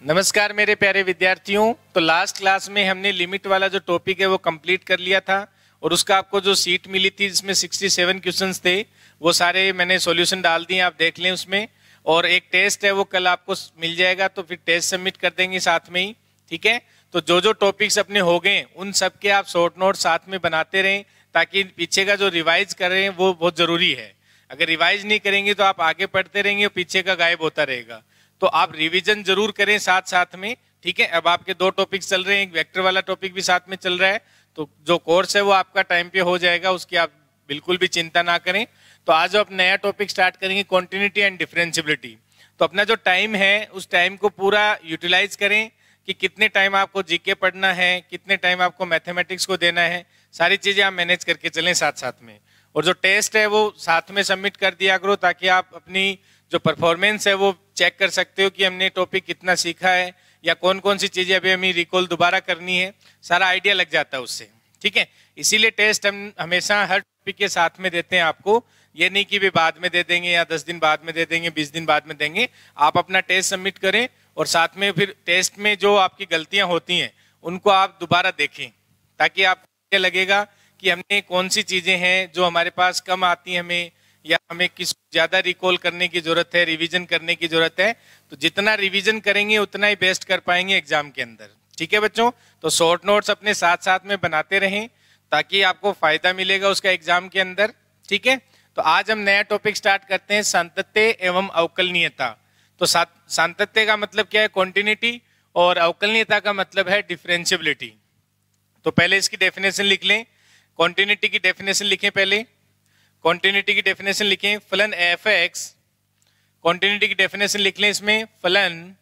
नमस्कार मेरे प्यारे विद्यार्थियों। तो लास्ट क्लास में हमने लिमिट वाला जो टॉपिक है वो कंप्लीट कर लिया था और उसका आपको जो सीट मिली थी जिसमें 67 क्वेश्चंस थे वो सारे मैंने सॉल्यूशन डाल दिए, आप देख लें उसमें। और एक टेस्ट है वो कल आपको मिल जाएगा, तो फिर टेस्ट सबमिट कर देंगे साथ में ही, ठीक है। तो जो जो टॉपिक्स अपने हो गए उन सब के आप शॉर्ट नोट साथ में बनाते रहें ताकि पीछे का जो रिवाइज कर रहे हैं वो बहुत जरूरी है। अगर रिवाइज नहीं करेंगे तो आप आगे पढ़ते रहेंगे और पीछे का गायब होता रहेगा। तो आप रिवीजन जरूर करें साथ साथ में, ठीक है। अब आपके दो टॉपिक्स चल रहे हैं, एक वेक्टर वाला टॉपिक भी साथ में चल रहा है, तो जो कोर्स है वो आपका टाइम पे हो जाएगा, उसकी आप बिल्कुल भी चिंता ना करें। तो आज आप नया टॉपिक स्टार्ट करेंगे, कॉन्टिन्यूटी एंड डिफरेंशियबिलिटी। तो अपना जो टाइम है उस टाइम को पूरा यूटिलाइज करें कि कितने टाइम आपको जीके पढ़ना है, कितने टाइम आपको मैथमेटिक्स को देना है, सारी चीजें आप मैनेज करके चलें साथ साथ में। और जो टेस्ट है वो साथ में सबमिट कर दिया करो ताकि आप अपनी जो परफॉर्मेंस है वो चेक कर सकते हो कि हमने टॉपिक कितना सीखा है या कौन कौन सी चीजें अभी हमें रिकॉल दोबारा करनी है, सारा आइडिया लग जाता है उससे, ठीक है। इसीलिए टेस्ट हम हमेशा हर टॉपिक के साथ में देते हैं आपको, ये नहीं कि वे बाद में दे देंगे या 10 दिन बाद में दे देंगे, 20 दिन बाद में देंगे। आप अपना टेस्ट सबमिट करें और साथ में फिर टेस्ट में जो आपकी गलतियां होती हैं उनको आप दोबारा देखें ताकि आपको लगेगा कि हमने कौन सी चीजें हैं जो हमारे पास कम आती हैं हमें, या हमें किस ज्यादा रिकॉल करने की जरूरत है, रिवीजन करने की जरूरत है। तो जितना रिवीजन करेंगे उतना ही बेस्ट कर पाएंगे एग्जाम के अंदर, ठीक है बच्चों। तो शॉर्ट नोट्स अपने साथ साथ में बनाते रहें ताकि आपको फायदा मिलेगा उसका एग्जाम के अंदर, ठीक है। तो आज हम नया टॉपिक स्टार्ट करते हैं, सातत्य एवं अवकलनीयता। तो सातत्य का मतलब क्या है, कॉन्टिन्यूटी, और अवकलनीयता का मतलब है डिफरेंशियबिलिटी। तो पहले इसकी डेफिनेशन लिख लें, कॉन्टिन्यूटी की डेफिनेशन लिखें पहले। कॉन्टिन्यूटी की डेफिनेशन लिखें, फलन एफ एक्स, कॉन्टिन्यूटी की डेफिनेशन लिख लें इसमें, फलन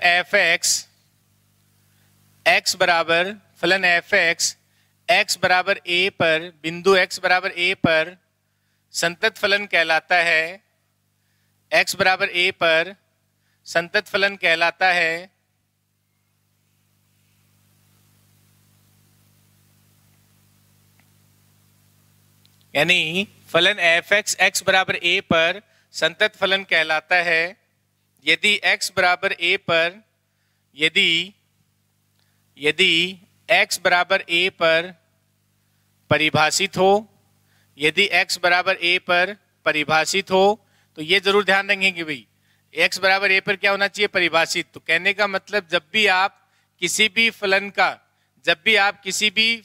एफ एक्स, एक्स बराबर फलन एफ एक्स, एक्स बराबर ए पर, बिंदु एक्स बराबर ए पर संतत फलन कहलाता है, एक्स बराबर ए पर संतत फलन कहलाता है यानी फलन एफ एक्स एक्स बराबर ए पर संतत फलन कहलाता है यदि एक्स बराबर ए पर, यदि एक्स बराबर ए पर परिभाषित हो, यदि एक्स बराबर ए पर परिभाषित हो। तो ये जरूर ध्यान रखेंगे कि भाई एक्स बराबर ए पर क्या होना चाहिए, परिभाषित। तो कहने का मतलब जब भी आप किसी भी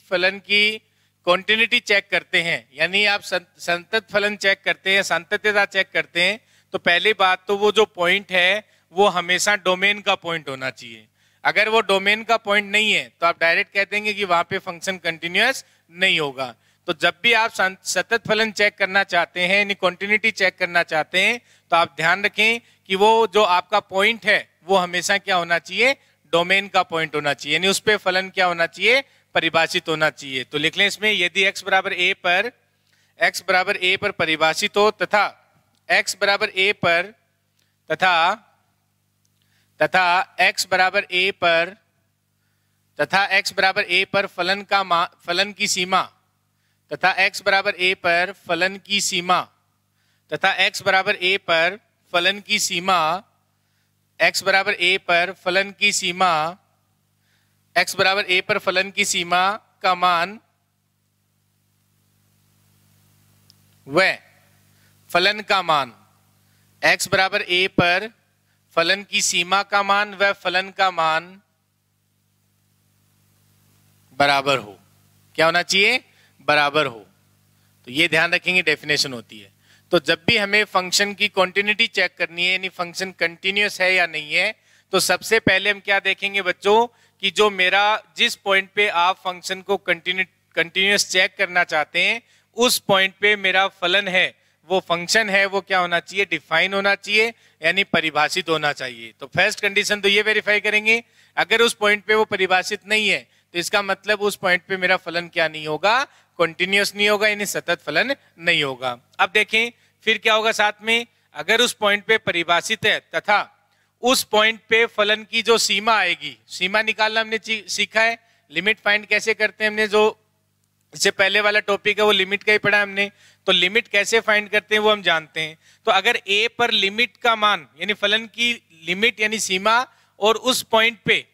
फलन की कॉन्टिन्यूटी चेक करते हैं, यानी आप संतत फलन चेक करते हैं, सातत्यता चेक करते हैं, तो पहली बात तो वो जो पॉइंट है वो हमेशा डोमेन का पॉइंट होना चाहिए। अगर वो डोमेन का पॉइंट नहीं है तो आप डायरेक्ट कह देंगे कि वहां पे फंक्शन कंटिन्यूअस नहीं होगा। तो जब भी आप सतत फलन चेक करना चाहते हैं, यानी कॉन्टिन्यूटी चेक करना चाहते हैं, तो आप ध्यान रखें कि वो जो आपका पॉइंट है वो हमेशा क्या होना चाहिए, डोमेन का पॉइंट होना चाहिए, यानी उस पर फलन क्या होना चाहिए, परिभाषित होना चाहिए। तो लिख लें इसमें, यदि x बराबर a पर परिभाषित हो तथा x बराबर a पर तथा x बराबर a पर फलन की सीमा तथा x बराबर a पर फलन की सीमा तथा x बराबर a पर फलन की सीमा, x बराबर a पर फलन की सीमा, x बराबर a पर फलन की सीमा का मान व फलन का मान, x बराबर a पर फलन की सीमा का मान व फलन का मान बराबर हो। क्या होना चाहिए, बराबर हो। तो ये ध्यान रखेंगे, डेफिनेशन होती है। तो जब भी हमें फंक्शन की कॉन्टिन्यूटी चेक करनी है, यानी फंक्शन कंटिन्यूअस है या नहीं है, तो सबसे पहले हम क्या देखेंगे बच्चों कि जो मेरा जिस पॉइंट पे आप फंक्शन को कंटिन्यूअस चेक करना चाहते हैं उस पॉइंट पे मेरा फलन है, वो फंक्शन है, वो क्या होना चाहिए, डिफाइन होना चाहिए, यानी परिभाषित होना चाहिए। तो फर्स्ट कंडीशन तो ये वेरीफाई करेंगे, अगर उस पॉइंट पे वो परिभाषित नहीं है तो इसका मतलब उस पॉइंट पे मेरा फलन क्या नहीं होगा, कंटिन्यूअस नहीं होगा, यानी सतत फलन नहीं होगा। अब देखें फिर क्या होगा साथ में, अगर उस पॉइंट पे परिभाषित है तथा उस पॉइंट पे फलन की जो सीमा आएगी, सीमा निकालना हमने सीखा है, लिमिट फाइंड कैसे करते हैं हमने, जो इससे पहले वाला टॉपिक है वो लिमिट का ही पढ़ा हमने। तो लिमिट कैसे फाइंड करते हैं वो हम जानते हैं। तो अगर a पर लिमिट का मान यानी फलन की लिमिट यानी सीमा और उस पॉइंट पे,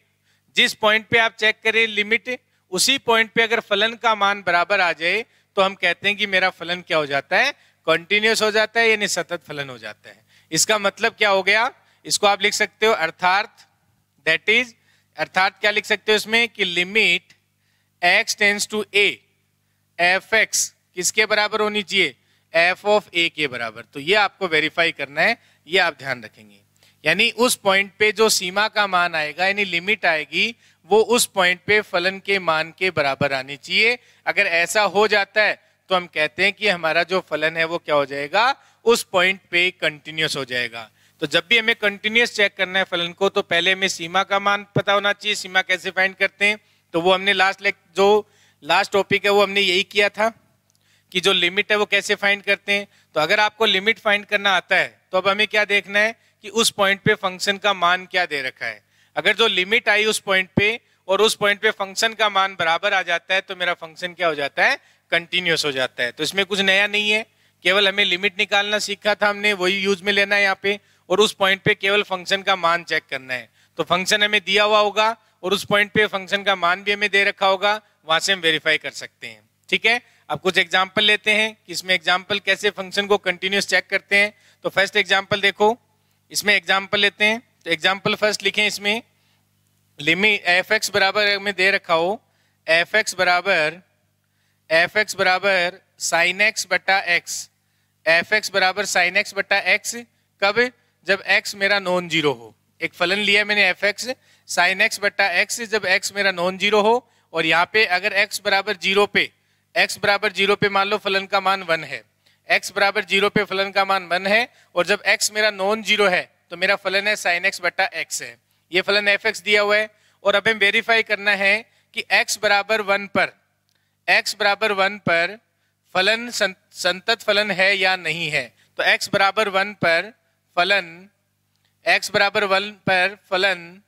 जिस पॉइंट पे आप चेक करें लिमिट, उसी पॉइंट पे अगर फलन का मान बराबर आ जाए तो हम कहते हैं कि मेरा फलन क्या हो जाता है, कंटिन्यूअस हो जाता है यानी सतत फलन हो जाता है। इसका मतलब क्या हो गया, इसको आप लिख सकते हो अर्थात, दैट इज, अर्थात क्या लिख सकते हो इसमें कि limit x tends to a f x किसके बराबर होनी चाहिए, एफ ऑफ ए के बराबर। तो ये आपको वेरीफाई करना है, ये आप ध्यान रखेंगे। यानी उस पॉइंट पे जो सीमा का मान आएगा यानी लिमिट आएगी, वो उस पॉइंट पे फलन के मान के बराबर आनी चाहिए। अगर ऐसा हो जाता है तो हम कहते हैं कि हमारा जो फलन है वो क्या हो जाएगा, उस पॉइंट पे कंटिन्यूअस हो जाएगा। तो जब भी हमें कंटिन्यूअस चेक करना है फलन को, तो पहले हमें सीमा का मान पता होना चाहिए। सीमा कैसे फाइंड करते हैं, तो वो हमने लास्ट टॉपिक है वो हमने यही किया था कि जो लिमिट है वो कैसे फाइंड करते हैं। तो अगर आपको लिमिट फाइंड करना आता है तो अब हमें क्या देखना है कि उस पॉइंट पे फंक्शन का मान क्या दे रखा है। अगर जो लिमिट आई उस पॉइंट पे और उस पॉइंट पे फंक्शन का मान बराबर आ जाता है तो मेरा फंक्शन क्या हो जाता है, कंटिन्यूअस हो जाता है। तो इसमें कुछ नया नहीं है, केवल हमें लिमिट निकालना सीखा था हमने, वही यूज में लेना है यहाँ पे, और उस पॉइंट पे केवल फंक्शन का मान चेक करना है। तो फंक्शन हमें दिया हुआ होगा और उस पॉइंट पे फंक्शन का मान भी हमें दे रखा होगा, वहां से हम वेरीफाई कर सकते हैं। ठीक है, अब कुछ एग्जाम्पल लेते हैं कि इसमें एग्जाम्पल कैसे फंक्शन को कंटिन्यूअस चेक करते हैं। तो फर्स्ट एग्जाम्पल देखो, इसमें एग्जाम्पल लेते हैं। तो एग्जाम्पल फर्स्ट लिखें, इसमें लिमिट एफ एक्स बराबर में दे रखा हो, एफ एक्स बराबर साइन एक्स बटा एक्स, एफ एक्स बराबर साइन एक्स बटा एक्स। कब, जब एक्स मेरा नॉन जीरो हो। एक फलन लिया मैंने एफ एक्स साइन एक्स बटा एक्स, जब एक्स मेरा नॉन जीरो हो। और यहाँ पे अगर x बराबर जीरो पे मान लो फलन का मान 1 है, x बराबर जीरो पे फलन का मान 1 है, और जब x मेरा नॉन जीरो है तो मेरा फलन है साइन x बटा x है। ये फलन एफ एक्स दिया हुआ है और अब हमें वेरीफाई करना है कि x बराबर 1 पर फलन संतत फलन है या नहीं है। तो x बराबर 1 पर फलन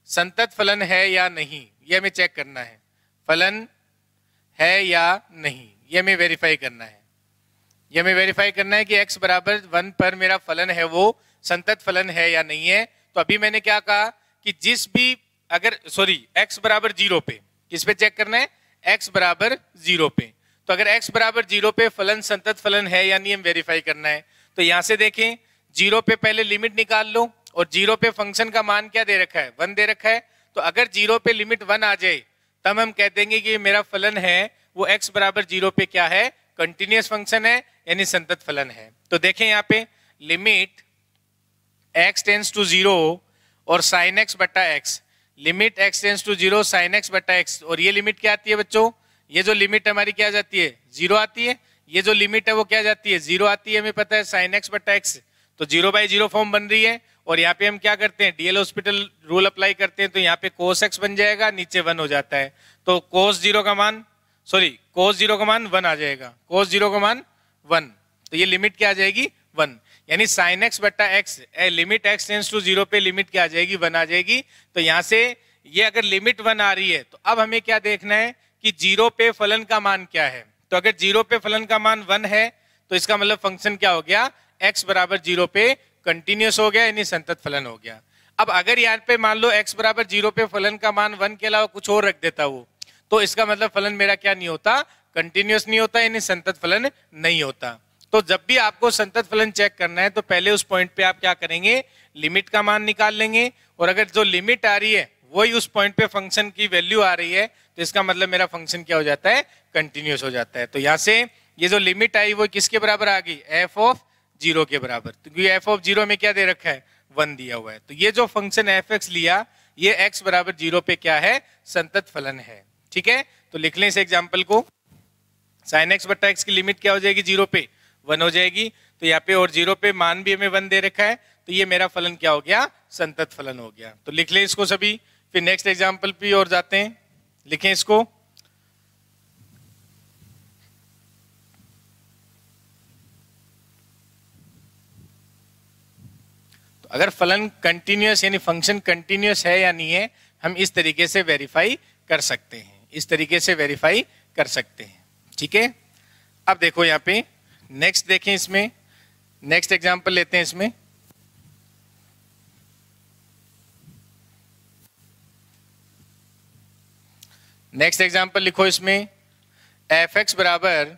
संतत फलन है या नहीं, ये हमें चेक करना है। फलन है या नहीं, ये हमें वेरीफाई करना है। ये हमें वेरीफाई करना है कि x बराबर 1 पर मेरा फलन है वो संतत फलन है या नहीं है। तो अभी मैंने क्या कहा कि जिस भी x बराबर 0 पे, किस पे चेक करना है, x बराबर 0 पे। तो अगर x बराबर 0 पे फलन संतत फलन है या नहीं हम वेरीफाई करना है। तो यहां से देखें, 0 पे पहले लिमिट निकाल लो और 0 पे फंक्शन का मान क्या दे रखा है, 1 दे रखा है। तो अगर 0 पे लिमिट 1 आ जाए तब हम कह देंगे कि मेरा फलन है वो x बराबर 0 पे क्या है, कंटिन्यूअस फंक्शन है यानी संतत फलन है। तो देखें यहाँ पे लिमिट x टेंड्स टू 0 और साइन x बटा x, limit x tends to 0 sine x बटा x। और ये लिमिट क्या आती है बच्चों, ये जो लिमिट हमारी क्या जाती है, 0 आती है। ये जो लिमिट है वो क्या जाती है, 0 आती है। हमें पता है साइन x बटा x, तो 0/0 फॉर्म बन रही है। और यहाँ पे हम क्या करते हैं, डीएल हॉस्पिटल रूल अप्लाई करते हैं। तो यहाँ पे cos x बन जाएगा, नीचे 1 हो जाता है। तो cos 0 का मान 1 आ जाएगा, cos 0 का मान 1। तो ये लिमिट क्या आ जाएगी, 1। यानी साइन x बटा x, limit x tends to 0 पे लिमिट क्या आ जाएगी, 1 आ जाएगी। तो यहाँ से ये अगर लिमिट 1 आ रही है तो अब हमें क्या देखना है कि 0 पे फलन का मान क्या है। तो अगर 0 पे फलन का मान 1 है तो इसका मतलब फंक्शन क्या हो गया, x बराबर 0 पे कंटिन्यूअस हो गया यानी संतत फलन हो गया। अब अगर यहाँ पे मान लो x बराबर 0 पे फलन का मान 1 के अलावा कुछ और रख देता वो, तो इसका मतलब फलन मेरा क्या नहीं होता, कंटिन्यूअस नहीं होता यानी संतत फलन नहीं होता। तो जब भी आपको संतत फलन चेक करना है तो पहले उस पॉइंट पे आप क्या करेंगे, लिमिट का मान निकाल लेंगे। और अगर जो लिमिट आ रही है वही उस पॉइंट पे फंक्शन की वैल्यू आ रही है तो इसका मतलब मेरा फंक्शन क्या हो जाता है, कंटिन्यूअस हो जाता है। तो यहाँ से ये जो लिमिट आई वो किसके बराबर आ गई, f ऑफ 0 के बराबर। तो क्योंकि f ऑफ 0 में क्या दे रखा है, 1 दिया हुआ है। तो ये जो फंक्शन f(x) लिया ये x बराबर 0 पे क्या है, संतत फलन है। ठीक है, तो लिख लें इस एग्जाम्पल को, साइन x बटा x की लिमिट क्या हो जाएगी, 0 पे 1 हो जाएगी। तो यहाँ पे और 0 पे मान भी हमें 1 दे रखा है, तो ये मेरा फलन क्या हो गया, संतत फलन हो गया। तो लिख लें इसको सभी, फिर नेक्स्ट एग्जाम्पल पे और जाते हैं। लिखें इसको, तो अगर फलन कंटिन्यूअस यानी फंक्शन कंटिन्यूअस है या नहीं है हम इस तरीके से वेरीफाई कर सकते हैं, इस तरीके से वेरीफाई कर सकते हैं। ठीक है, अब देखो यहाँ पे नेक्स्ट देखें, इसमें नेक्स्ट एग्जांपल लेते हैं। इसमें नेक्स्ट एग्जांपल लिखो इसमें, एफ एक्स बराबर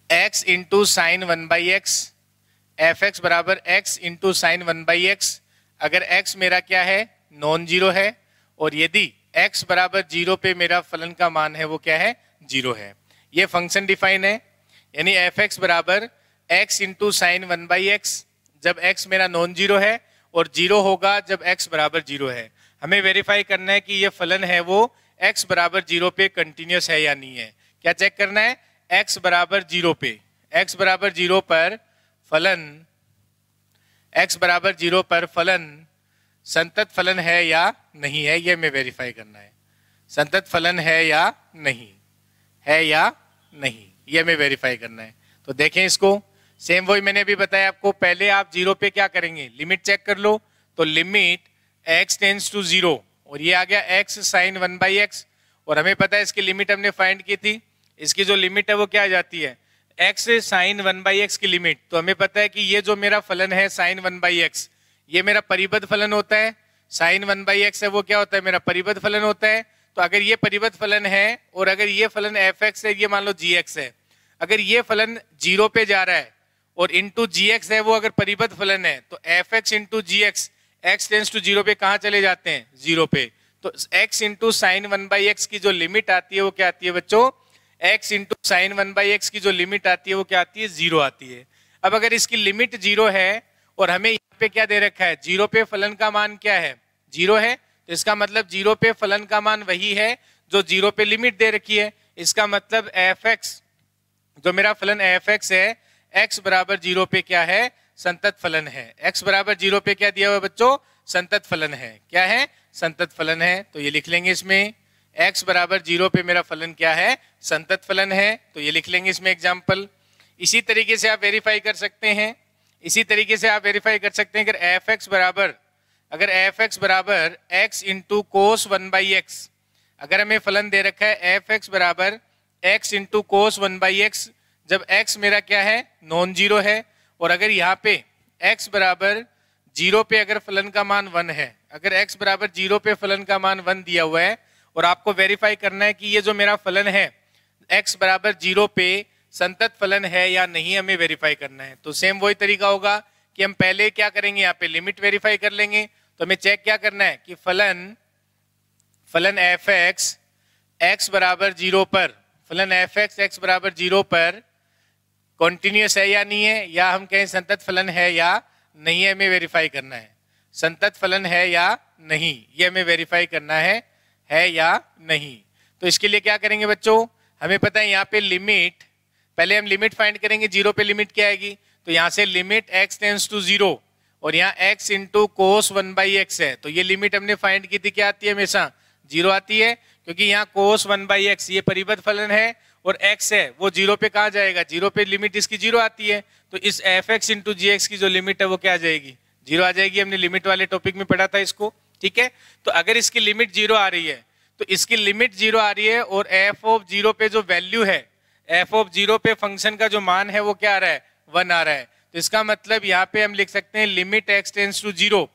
x into sine 1/x, F x बराबर एक्स इंटू साइन 1/x। अगर x मेरा क्या है, नॉन जीरो है, और यदि x बराबर 0 पे मेरा फलन का मान है वो क्या है, 0 है। ये फंक्शन डिफाइन है, यानी एफ एक्स बराबर एक्स इंटू साइन 1/x जब x मेरा नॉन जीरो है, और 0 होगा जब x बराबर 0 है। हमें वेरीफाई करना है कि ये फलन है वो x बराबर 0 पे कंटिन्यूस है या नहीं है। क्या चेक करना है, x बराबर 0 पे, x बराबर 0 पर फलन, x बराबर 0 पर फलन संतत फलन है या नहीं है, ये हमें वेरीफाई करना है। संतत फलन है या नहीं, ये हमें वेरीफाई करना है। तो देखें इसको, सेम वही मैंने अभी बताया आपको, पहले आप 0 पे क्या करेंगे, लिमिट चेक कर लो। तो लिमिट x टेंड्स टू 0, और ये आ गया x साइन 1/x, और हमें पता है इसकी लिमिट हमने फाइंड की थी। इसकी जो लिमिट है वो क्या आ जाती है, x साइन 1/x की लिमिट। तो हमें पता है कि ये जो मेरा फलन है साइन 1/x, ये मेरा परिबद्ध फलन होता है। साइन 1/x है वो क्या होता है, मेरा परिबद्ध फलन होता है। तो अगर ये परिबद्ध फलन है, और अगर ये फलन एफ एक्स है, ये मान लो जी एक्स है, अगर ये फलन 0 पे जा रहा है और इंटू जी एक्स है वो अगर परिबद्ध फलन है, तो f x into g x, x tends to 0 पे कहाँ चले जाते हैं, 0 पे। तो x इंटू साइन 1/x की जो लिमिट आती है वो क्या आती है बच्चों, x इंटू साइन 1/x की जो लिमिट आती है वो क्या आती है, 0 आती है। अब अगर इसकी लिमिट 0 है और हमें यहाँ पे क्या दे रखा है, 0 पे फलन का मान क्या है, 0 है, तो इसका मतलब 0 पे फलन का मान वही है जो 0 पे लिमिट दे रखी है। इसका मतलब एफ एक्स, जो मेरा फलन एफ एक्स है, x बराबर 0 पे क्या है, संतत फलन है। x बराबर 0 पे क्या दिया हुआ बच्चों, संतत फलन है। क्या है, संतत फलन है। तो ये लिख लेंगे इसमें, x बराबर 0 पे मेरा फलन क्या है, संतत फलन है। तो ये लिख लेंगे इसमें एग्जाम्पल। इसी तरीके से आप वेरीफाई कर सकते हैं, अगर एफ एक्स बराबर x इंटू कोस 1/x, अगर हमें फलन दे रखा है एफ एक्स बराबर x इंटू कोस 1/x, जब x मेरा क्या है, नॉन जीरो है, और अगर यहाँ पे x बराबर 0 पे अगर फलन का मान 1 है, अगर x बराबर 0 पे फलन का मान 1 दिया हुआ है, और आपको वेरीफाई करना है कि ये जो मेरा फलन है x बराबर 0 पे संतत फलन है या नहीं, हमें वेरीफाई करना है। तो सेम वही तरीका होगा कि हम पहले क्या करेंगे, यहाँ पे लिमिट वेरीफाई कर लेंगे। तो हमें चेक क्या करना है कि फलन एफ एक्स x बराबर 0 पर, फलन एफ एक्स x बराबर 0 पर कॉन्टिन्यूस है या नहीं है, या हम कहें संतत फलन है या नहीं है, हमें वेरीफाई करना है। संतत फलन है या नहीं, ये हमें वेरीफाई करना है या नहीं। तो इसके लिए क्या करेंगे बच्चों, हमें पता है यहाँ पे लिमिट, पहले हम लिमिट फाइंड करेंगे, 0 पे लिमिट क्या आएगी, तो यहाँ से लिमिट x टेंड्स टू 0, और यहाँ x इंटू कोस 1/x है। तो ये लिमिट हमने फाइंड की थी, क्या आती है, हमेशा 0 आती है, क्योंकि यहाँ कोस 1/x ये परिबद्ध फलन है, और x है वो 0 पे कहाँ जाएगा, 0 पे लिमिट इसकी 0 आती है। तो इस F x into g x की जो लिमिट है वो क्या आ जाएगी, 0 आ जाएगी। हमने लिमिट वाले टॉपिक में पढ़ा था इसको, ठीक है। तो अगर इसकी लिमिट 0 आ रही है, तो इसकी लिमिट 0 आ रही है, और एफ ऑफ 0 पे जो वैल्यू है, एफ ऑफ 0 पे फंक्शन का जो मान है वो क्या आ रहा है, 1 आ रहा है। तो इसका मतलब यहाँ पे हम लिख सकते हैं limit x tends to 0,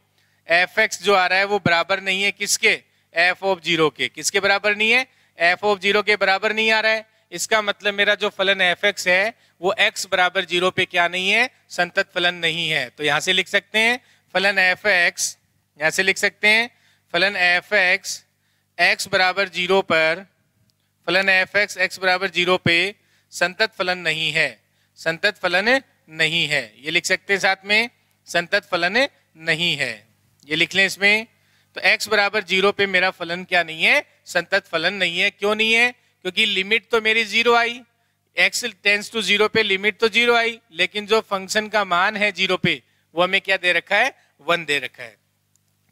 f x जो आ रहा है वो बराबर नहीं है किसके, एफ ऑफ 0 के। किसके बराबर नहीं है, एफ ऑफ 0 के बराबर नहीं आ रहा है। इसका मतलब मेरा जो फलन एफ एक्स है वो x बराबर 0 पे क्या नहीं है, संतत फलन नहीं है। तो यहाँ से लिख सकते हैं फलन एफ एक्स, यहाँ से लिख सकते हैं फलन एफ एक्स x बराबर 0 पर, फलन एफ एक्स x बराबर 0 पे संतत फलन नहीं है, संतत फलन नहीं है। ये लिख सकते हैं साथ में, संतत फलन नहीं है, ये लिख लें इसमें। तो x बराबर 0 पे मेरा फलन क्या नहीं है, संतत फलन नहीं है। क्यों नहीं है, क्योंकि लिमिट तो मेरी 0 आई, x टेंड्स टू 0 पे लिमिट तो 0 आई, लेकिन जो फंक्शन का मान है 0 पे वो हमें क्या दे रखा है, 1 दे रखा है।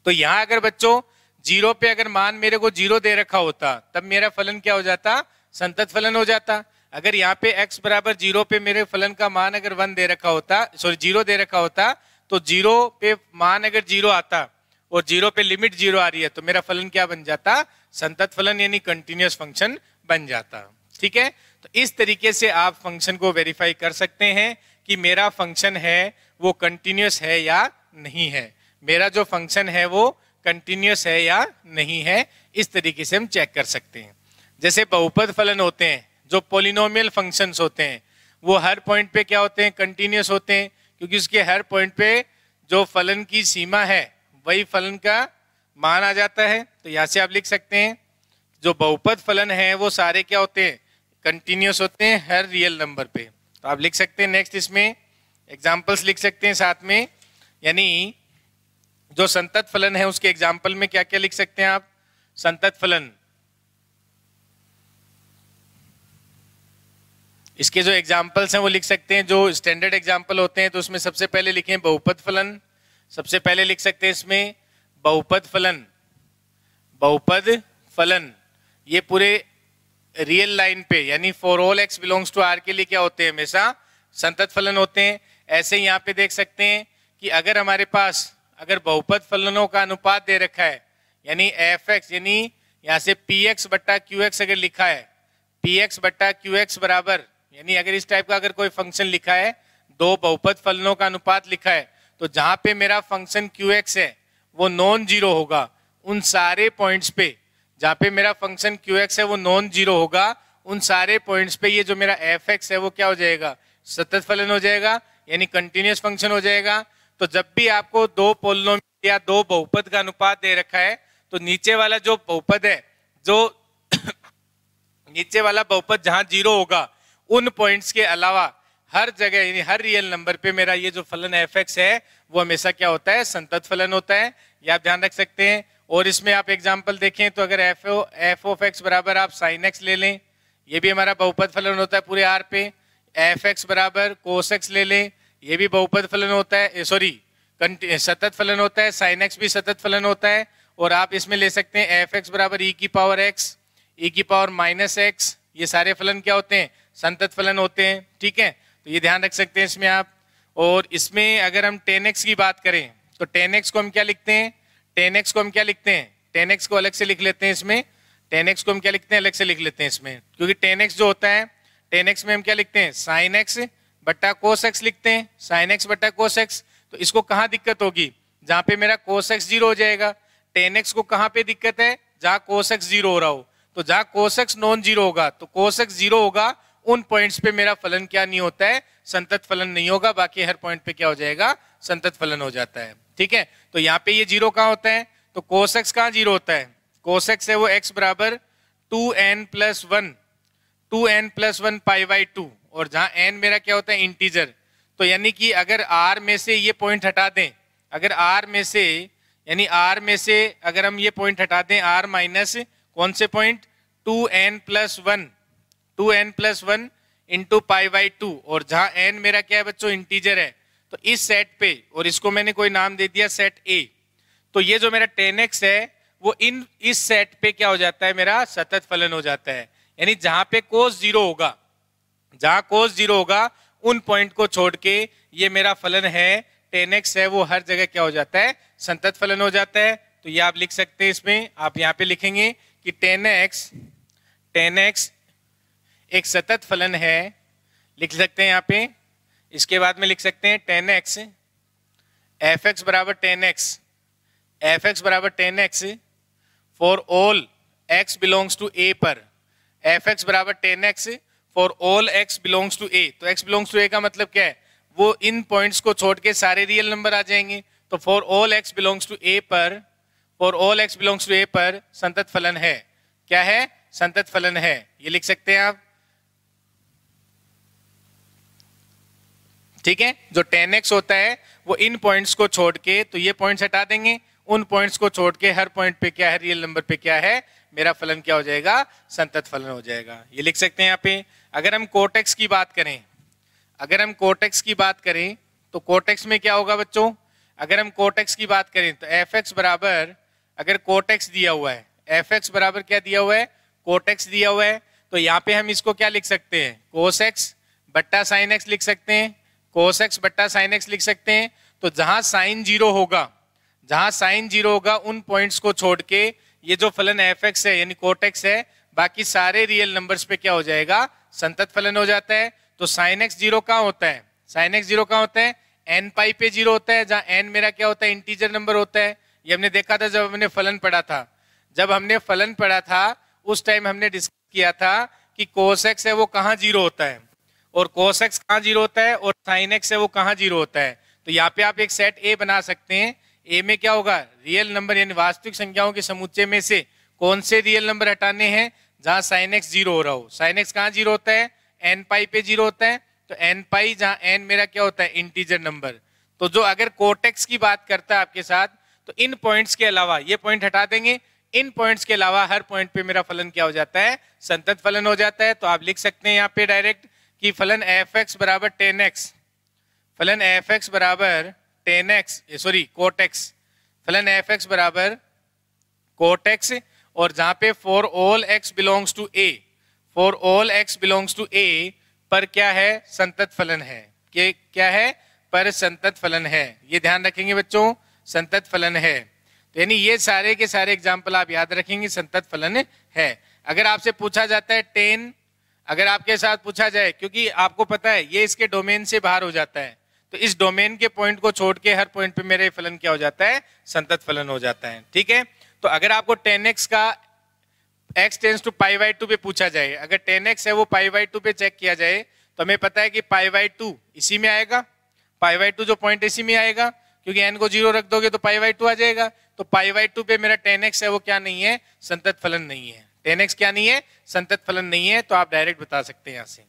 तो यहाँ अगर बच्चों 0 पे अगर मान मेरे को 0 दे रखा होता, तब मेरा फलन क्या हो जाता, संतत फलन हो जाता। अगर यहाँ पे x बराबर 0 पे मेरे फलन का मान अगर 1 दे रखा होता, सॉरी 0 दे रखा होता, तो 0 पे मान अगर 0 आता और 0 पे लिमिट 0 आ रही है, तो मेरा फलन क्या बन जाता, संतत फलन यानी कंटिन्यूअस फंक्शन बन जाता। ठीक है, तो इस तरीके से आप फंक्शन को वेरीफाई कर सकते हैं कि मेरा फंक्शन है वो कंटिन्यूअस है या नहीं है। मेरा जो फंक्शन है वो कंटिन्यूस है या नहीं है, इस तरीके से हम चेक कर सकते हैं। जैसे बहुपद फलन होते हैं, जो पोलिनोमियल फंक्शंस होते हैं, वो हर पॉइंट पे क्या होते हैं, कंटिन्यूस होते हैं, क्योंकि उसके हर पॉइंट पे जो फलन की सीमा है वही फलन का मान आ जाता है। तो यहाँ से आप लिख सकते हैं जो बहुपद फलन है वो सारे क्या होते हैं, कंटिन्यूस होते हैं हर रियल नंबर पे। तो आप लिख सकते हैं नेक्स्ट, इसमें एग्जाम्पल्स लिख सकते हैं साथ में, यानी जो संतत फलन है उसके एग्जाम्पल में क्या क्या लिख सकते हैं आप। संतत फलन, इसके जो एग्जाम्पल्स हैं वो लिख सकते हैं, जो स्टैंडर्ड एग्जाम्पल होते हैं। तो उसमें सबसे पहले लिखें बहुपद फलन, सबसे पहले लिख सकते हैं इसमें बहुपद फलन। बहुपद फलन ये पूरे रियल लाइन पे, यानी for all x belongs to R के लिए क्या होते हैं, हमेशा संतत फलन होते हैं। ऐसे यहाँ पे देख सकते हैं कि अगर हमारे पास अगर बहुपद फलनों का अनुपात दे रखा है, यानी एफ एक्स, यानी यहाँ से पी एक्स बट्टा क्यू एक्स अगर लिखा है, पी एक्स बट्टा क्यू एक्स बराबर, यानी अगर इस टाइप का अगर कोई फंक्शन लिखा है, दो बहुपद फलनों का अनुपात लिखा है, तो जहां पे मेरा फंक्शन क्यू एक्स है वो नॉन जीरो होगा। उन सारे पॉइंट्स पे जहां पे मेरा फंक्शन क्यू एक्स है वो नॉन जीरो होगा, उन सारे पॉइंट्स पे ये जो मेरा एफ एक्स है वो क्या हो जाएगा, सतत फलन हो जाएगा, यानी कंटिन्यूस फंक्शन हो जाएगा। तो जब भी आपको दो पोलिनोमियल या दो बहुपद का अनुपात दे रखा है, तो नीचे वाला जो बहुपद है, जो नीचे वाला बहुपद जहां जीरो होगा, उन पॉइंट्स के अलावा हर जगह, यानी हर रियल नंबर पे मेरा ये जो फलन एफ एक्स है वो हमेशा क्या होता है, संतत फलन होता है। ये आप ध्यान रख सकते हैं। और इसमें आप एग्जांपल देखें तो अगर एफ ऑफ एक्स बराबर आप साइन एक्स ले लें, ये भी हमारा बहुपद फलन होता है पूरे आर पे। एफ एक्स बराबर कोस एक्स ले लें, ये भी बहुपद फलन होता है, सॉरी सतत फलन होता है। साइन एक्स भी सतत फलन होता है। और आप इसमें ले सकते हैं एफ एक्स बराबर ई की पावर एक्स, ई की पावर माइनस एक्स, ये सारे फलन क्या होते हैं, संतत फलन होते हैं। ठीक है, तो ये ध्यान रख सकते हैं इसमें आप। और इसमें अगर हम tan x की बात करें तो tan x को हम क्या लिखते हैं, tan x को हम क्या लिखते हैं, tan x को अलग से लिख लेते हैं इसमें, tan x को हम क्या लिखते हैं, अलग से लिख लेते हैं इसमें, क्योंकि tan x जो होता है, tan x में हम क्या लिखते हैं, sin x बट्टा cos x लिखते हैं, sin x बट्टा cos x। तो इसको कहाँ दिक्कत होगी, जहाँ पे मेरा cos x जीरो हो जाएगा। tan x को कहाँ पे दिक्कत है, जहाँ cos x जीरो हो रहा हो। तो जहाँ cos x नॉन जीरो होगा, तो cos x जीरो होगा, उन पॉइंट्स पे मेरा फलन क्या नहीं होता है, संतत फलन नहीं होगा। बाकी हर पॉइंट पे क्या हो जाएगा, संतत फलन हो जाता है। ठीक है, तो यहाँ पे ये जीरो कहाँ होता है, तो cos x कहाँ जीरो होता है, cos x है वो x बराबर 2n+1, 2n+1 पाई बाई 2, और जहाँ n मेरा क्या होता है, इंटीजर। तो यानी कि अगर r में से ये पॉइंट हटा दें, अगर r में से, यानी r में से अगर हम ये पॉइंट हटा दें, r माइनस कौन से point, 2n+1, 2n+1 into pi by 2, और जहां n मेरा क्या है बच्चों, इंटीजर है। तो इस सेट पे, और इसको मैंने कोई नाम दे दिया सेट A, तो ये जो मेरा tan x है वो इस सेट पे क्या हो जाता है, मेरा सतत फलन हो जाता है। यानी जहां पे cos जीरो होगा, जहां cos जीरो होगा, उन पॉइंट को छोड़ के ये मेरा फलन है tan x है वो हर जगह क्या हो जाता है, संतत फलन हो जाता है। तो ये आप लिख सकते हैं इसमें, आप यहाँ पे लिखेंगे कि tan x एक सतत फलन है, लिख सकते हैं यहाँ पे। इसके बाद में लिख सकते हैं tan x, एफ एक्स बराबर tan x, एफ एक्स बराबर tan x for all x belongs to a पर, एफ एक्स बराबर tan x for all x belongs to a। तो x बिलोंग्स टू a का मतलब क्या है, वो इन पॉइंट्स को छोड़ के सारे रियल नंबर आ जाएंगे। तो for all x belongs to a पर, for all x belongs to a पर संतत फलन है, क्या है, संतत फलन है। ये लिख सकते हैं आप। ठीक है, जो tan x होता है वो इन पॉइंट्स को छोड़ के, तो ये पॉइंट्स हटा देंगे, उन पॉइंट्स को छोड़ के हर पॉइंट पे क्या है, रियल नंबर पे क्या है, मेरा फलन क्या हो जाएगा, संतत फलन हो जाएगा। ये लिख सकते हैं यहाँ पे। अगर हम cot x की बात करें, अगर हम cot x की बात करें तो cot x में क्या होगा बच्चों, अगर हम cot x की बात करें तो एफ एक्स बराबर, अगर cot x दिया हुआ है, एफ एक्स बराबर क्या दिया हुआ है, cot x दिया हुआ है, तो यहाँ पे हम इसको क्या लिख सकते हैं, cos x बट्टा sin x लिख सकते हैं, cos x बट्टा sin x लिख सकते हैं। तो जहां साइन जीरो होगा, जहां साइन जीरो होगा, उन पॉइंट्स को छोड़ के ये जो फलन एफ एक्स है यानी cot x है, बाकी सारे रियल नंबर्स पे क्या हो जाएगा, संतत फलन हो जाता है। तो sin x जीरो कहाँ होता है, sin x जीरो कहाँ होता है, एन पाई पे 0 होता है, जहां एन मेरा क्या होता है, इंटीजर नंबर होता है। ये हमने देखा था जब हमने फलन पढ़ा था। जब हमने फलन पढ़ा था उस टाइम हमने डिस्कस किया था कि कोस एक्स है वो कहाँ 0 होता है, और कोस एक्स कहाँ 0 होता है, और साइन एक्स है वो कहाँ 0 होता है। तो यहाँ पे आप एक सेट ए बना सकते हैं। ए में क्या होगा, रियल नंबर यानी वास्तविक संख्याओं के समुच्चय में से कौन से रियल नंबर हटाने हैं जहां साइन एक्स 0 हो रहा हो। साइन एक्स कहाँ 0 होता है, एन पाई पे 0 होता है। तो एन पाई जहां एन मेरा क्या होता है, इंटीजर नंबर। तो जो अगर कोटेक्स की बात करता है आपके साथ, तो इन पॉइंट्स के अलावा ये पॉइंट हटा देंगे, इन पॉइंट्स के अलावा हर पॉइंट पे मेरा फलन क्या हो जाता है, संतत फलन हो जाता है। तो आप लिख सकते हैं यहाँ पे डायरेक्ट कि फलन एफ एक्स बराबर 10x, फलन एफ एक्स बराबर 10x, सॉरी कोटेक्स, फलन एफ एक्स बराबर कोटेक्स, और जहां पे for all x belongs to A, for all x belongs to A पर क्या है, संतत फलन है। कि क्या है, पर संतत फलन है। ये ध्यान रखेंगे बच्चों, संतत फलन है। तो यानी ये सारे के सारे एग्जाम्पल आप याद रखेंगे, संतत फलन है। अगर आपसे पूछा जाता है 10, अगर आपके साथ पूछा जाए, क्योंकि आपको पता है ये इसके डोमेन से बाहर हो जाता है, तो इस डोमेन के पॉइंट को छोड़ के हर पॉइंट पे मेरे फलन क्या हो जाता है, संतत फलन हो जाता है। ठीक है, तो अगर आपको 10x का x tends to pi by 2 पे पूछा जाए, अगर 10x है वो पाई बाई 2 पे चेक किया जाए, तो हमें पता है कि पाई बाई 2 इसी में आएगा, पाई बाई 2 जो पॉइंट इसी में आएगा, क्योंकि n को 0 रख दोगे तो पाई बाई 2 आ जाएगा। तो पाई बाई 2 पे मेरा 10x है वो क्या नहीं है, संतत फलन नहीं है। 10x क्या नहीं है, संतत फलन नहीं है। तो आप डायरेक्ट बता सकते हैं यहाँ से।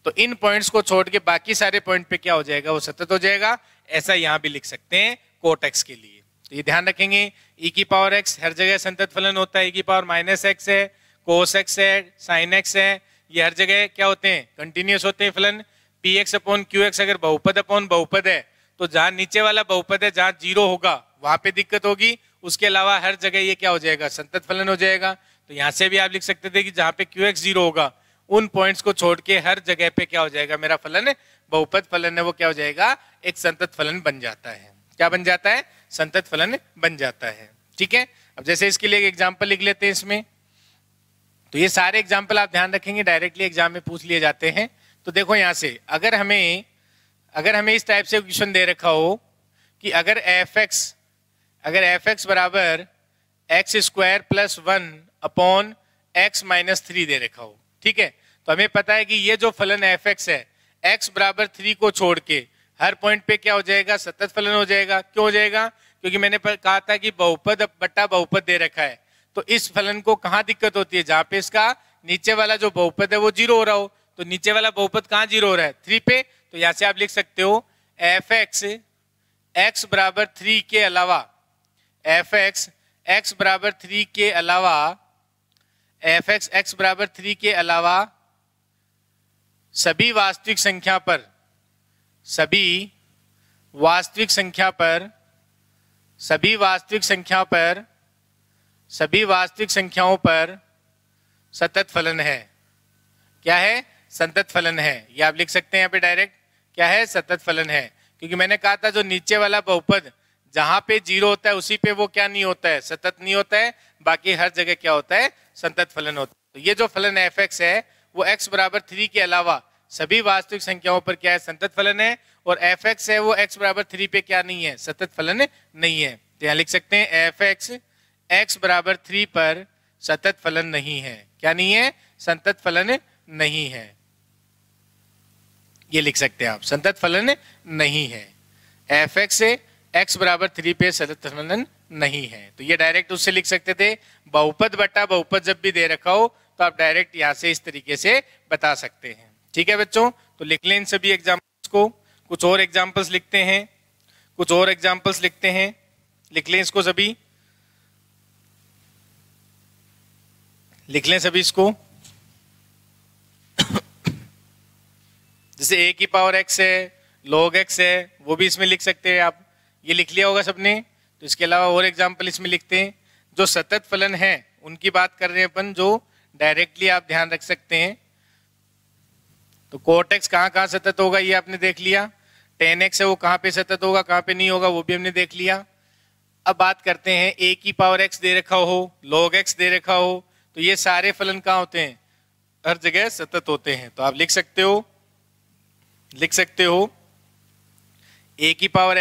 तो इन पॉइंट्स को छोड़ के बाकी सारे पॉइंट पे क्या हो जाएगा, वो सतत हो जाएगा। ऐसा यहाँ भी लिख सकते हैं कोटेक्स के लिए। तो ये ध्यान रखेंगे, e की पावर x हर जगह संतत फलन होता है, e की पावर माइनस x है, कोस x है, साइन x है, ये हर जगह क्या होते हैं, कंटिन्यूस होते हैं फलन। px अपॉन qx अगर बहुपद अपॉन बहुपद है, तो जहां नीचे वाला बहुपद है, जहां 0 होगा वहां पे दिक्कत होगी, उसके अलावा हर जगह ये क्या हो जाएगा, संतत फलन हो जाएगा। तो यहाँ से भी आप लिख सकते थे कि जहां पे qx 0 होगा, उन पॉइंट्स को छोड़ के हर जगह पे क्या हो जाएगा, मेरा फलन बहुपद फलन है वो क्या हो जाएगा, एक संतत फलन बन जाता है। क्या बन जाता है, संतत फलन बन जाता है। ठीक है, अब जैसे इसके लिए एक एग्जांपल लिख लेते हैं इसमें। तो ये सारे एग्जांपल आप ध्यान रखेंगे, डायरेक्टली एग्जाम में पूछ लिए जाते हैं। तो देखो यहाँ से अगर हमें इस टाइप से क्वेश्चन दे रखा हो कि अगर एफ एक्स बराबर x square plus 1 upon x minus 3 दे रखा हो, ठीक है, तो हमें पता है कि ये जो फलन एफ एक्स है, एक्स बराबर 3 को छोड़ के हर पॉइंट पे क्या हो जाएगा, सतत फलन हो जाएगा। क्यों हो जाएगा, क्योंकि मैंने कहा था कि बहुपद बट्टा बहुपद दे रखा है। तो इस फलन को कहाँ दिक्कत होती है, जहां पे इसका नीचे वाला जो बहुपद है वो 0 हो रहा हो। तो नीचे वाला बहुपद कहाँ 0 हो रहा है, 3 पे। तो यहाँ से आप लिख सकते हो एफ एक्स एक्स बराबर 3 के अलावा, एफ एक्स एक्स बराबर 3 के अलावा, एफ एक्स एक्स बराबर 3 के अलावा सभी वास्तविक संख्या पर, सभी वास्तविक संख्या पर, सभी वास्तविक संख्या पर, सभी वास्तविक संख्याओं पर सतत फलन है। क्या है, संतत फलन है। ये आप लिख सकते हैं यहाँ पे डायरेक्ट, क्या है, सतत फलन है। क्योंकि मैंने कहा था जो नीचे वाला बहुपद जहां पे 0 होता है उसी पे वो क्या नहीं होता है, सतत नहीं होता है, बाकी हर जगह क्या होता है, संतत फलन होता है। तो ये जो फलन एफ एक्स है वो एक्स बराबर 3 के अलावा सभी वास्तविक संख्याओं पर क्या है, संतत फलन है। और एफ एक्स है वो एक्स बराबर 3 पे क्या नहीं है, सतत फलन नहीं है। तो यहाँ लिख सकते हैं एफ एक्स एक्स बराबर 3 पर सतत फलन नहीं है। क्या नहीं है, संतत फलन नहीं है। ये लिख सकते हैं आप, संतत फलन नहीं है। एफ एक्स से एक्स बराबर 3 पे सतत फलन नहीं है। तो ये डायरेक्ट उससे लिख सकते थे, बहुपद बटा बहुपद जब भी दे रखा हो तो आप डायरेक्ट यहाँ से इस तरीके से बता सकते हैं। ठीक है बच्चों, तो लिख लें इन सभी एग्जाम्पल्स को। कुछ और एग्जाम्पल्स लिखते हैं, कुछ और एग्जाम्पल्स लिखते हैं, लिख लें इसको सभी, लिख लें सभी इसको। जैसे a की पावर x है, log x है, वो भी इसमें लिख सकते हैं आप। ये लिख लिया होगा सबने। तो इसके अलावा और एग्जाम्पल इसमें लिखते हैं। जो सतत फलन है उनकी बात कर रहे हैं अपन, जो डायरेक्टली आप ध्यान रख सकते हैं। तो कोट एक्स कहाँ कहाँ सतत होगा ये आपने देख लिया। 10x है वो कहाँ पे सतत होगा, कहाँ पे नहीं होगा, वो भी हमने देख लिया। अब बात करते हैं a की पावर x दे रखा हो, log x दे रखा हो, तो ये सारे फलन कहाँ होते हैं, हर जगह सतत होते हैं। तो आप लिख सकते हो ए की पावर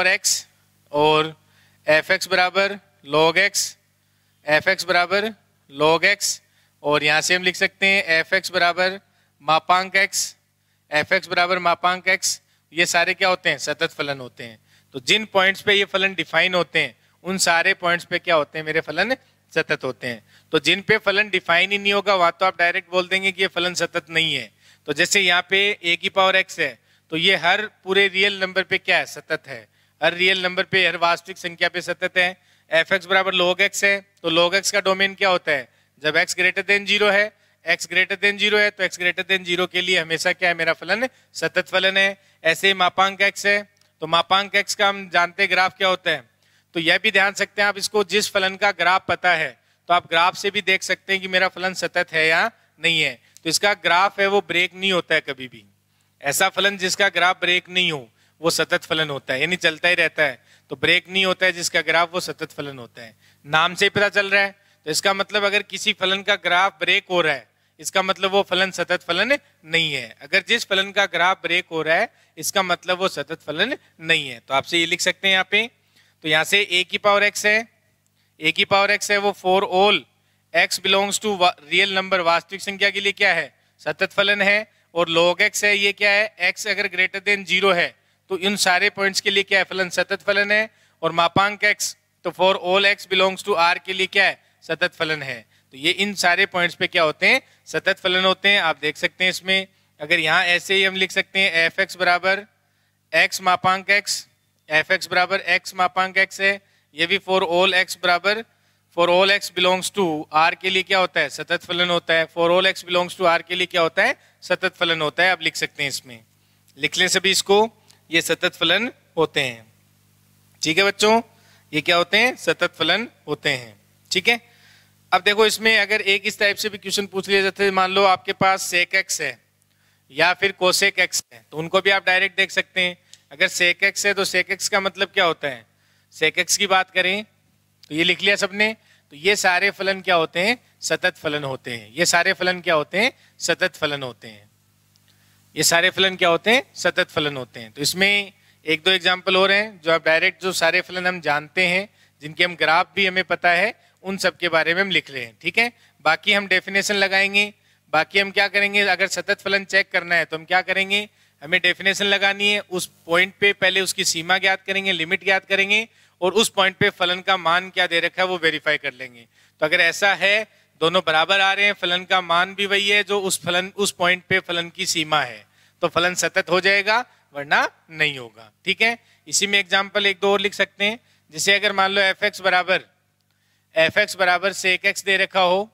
एक्स और एफ एक्स बराबर लॉग एक्स, और यहाँ से हम लिख सकते हैं एफ एक्स बराबर मापांक एक्स। ये सारे क्या होते हैं? सतत फलन होते हैं। तो जिन पॉइंट्स पे ये फलन डिफाइन होते हैं उन सारे पॉइंट्स पे क्या होते हैं मेरे फलन? सतत होते हैं। तो जिन पे फलन डिफाइन ही नहीं होगा वहां तो आप डायरेक्ट बोल देंगे कि ये फलन सतत नहीं है। तो जैसे यहाँ पे ए की पावर एक्स है तो ये हर पूरे रियल नंबर पे क्या है? सतत है। हर रियल नंबर पे, हर वास्तविक संख्या पे सतत है। एफ एक्स बराबर log x है, तो log x का डोमेन क्या होता है? जब x ग्रेटर देन 0 है, x ग्रेटर देन 0 है तो x ग्रेटर देन 0 के लिए हमेशा क्या है? मेरा फलन सतत फलन है। ऐसे ही मापांक x है, तो मापांक x का हम जानते हैं ग्राफ क्या होता है। तो यह भी ध्यान सकते हैं आप, इसको जिस फलन का ग्राफ पता है तो आप ग्राफ से भी देख सकते हैं कि मेरा फलन सतत है या नहीं है। तो इसका ग्राफ है वो ब्रेक नहीं होता है कभी भी। ऐसा फलन जिसका ग्राफ ब्रेक नहीं हो वो सतत फलन होता है, यानी चलता ही रहता है। तो ब्रेक नहीं होता है जिसका ग्राफ, वो सतत फलन होता है। नाम से ही पता चल रहा है। तो इसका मतलब अगर किसी फलन का ग्राफ ब्रेक हो रहा है इसका मतलब वो फलन सतत फलन नहीं है। अगर जिस फलन का ग्राफ ब्रेक हो रहा है इसका मतलब वो सतत फलन नहीं है। तो आपसे ये लिख सकते हैं यहाँ पे। तो यहाँ से ए की पावर एक्स है, ए की पावर एक्स है वो for all x belongs to real number, वास्तविक संख्या के लिए क्या है? सतत फलन है। और log x है, ये क्या है? x अगर ग्रेटर देन 0 है तो इन सारे पॉइंट्स के लिए क्या है? फलन सतत फलन है। और मापांक x तो for all x belongs to r के लिए क्या है? सतत फलन है। तो ये इन सारे पॉइंट्स पे क्या होते हैं? सतत फलन होते हैं। आप देख सकते हैं इसमें, अगर यहाँ ऐसे ही हम लिख सकते हैं एफ एक्स बराबर एक्स मापांक एक्स, एफ एक्स बराबर एक्स मापांक एक्स है। ये भी फॉर ऑल एक्स बराबर for all x belongs to R के लिए क्या होता है? सतत फलन होता है। For all x belongs to R के लिए क्या होता है? सतत फलन होता है। आप लिख सकते हैं इसमें, लिख लें सभी इसको, ये सतत फलन होते हैं। ठीक है बच्चों, ये क्या होते हैं? सतत फलन होते हैं। ठीक है। अब देखो इसमें अगर एक इस टाइप से भी क्वेश्चन पूछ लिया जाता है, मान लो आपके पास सेक एक्स है या फिर कोसेक एक्स है, तो उनको भी आप डायरेक्ट देख सकते हैं। अगर सेक एक्स है तो सेक एक्स का मतलब क्या होता है? सेक एक्स की बात करें तो ये लिख लिया सबने। तो ये सारे फलन क्या होते हैं? सतत फलन होते हैं। ये सारे फलन क्या होते हैं? सतत फलन होते हैं। ये सारे फलन क्या होते हैं? सतत फलन होते हैं। तो इसमें एक दो एग्जाम्पल और हैं जो आप डायरेक्ट, जो सारे फलन हम जानते हैं, जिनके हम ग्राफ भी हमें पता है, उन सब के बारे में हम लिख रहे हैं। ठीक है। बाकी हम डेफिनेशन लगाएंगे। बाकी हम क्या करेंगे, अगर सतत फलन चेक करना है तो हम क्या करेंगे, हमें डेफिनेशन लगानी है। उस पॉइंट पे पहले उसकी सीमा ज्ञात करेंगे, लिमिट ज्ञात करेंगे, और उस पॉइंट पे फलन का मान क्या दे रखा है वो वेरीफाई कर लेंगे। तो अगर ऐसा है, दोनों बराबर आ रहे हैं, फलन का मान भी वही है जो उस पॉइंट पे फलन की सीमा है, तो फलन सतत हो जाएगा, वरना नहीं होगा। ठीक है। इसी में एग्जाम्पल एक दो और लिख सकते हैं। जैसे अगर मान लो एफ एक्स बराबर सेक एक्स दे रखा हो,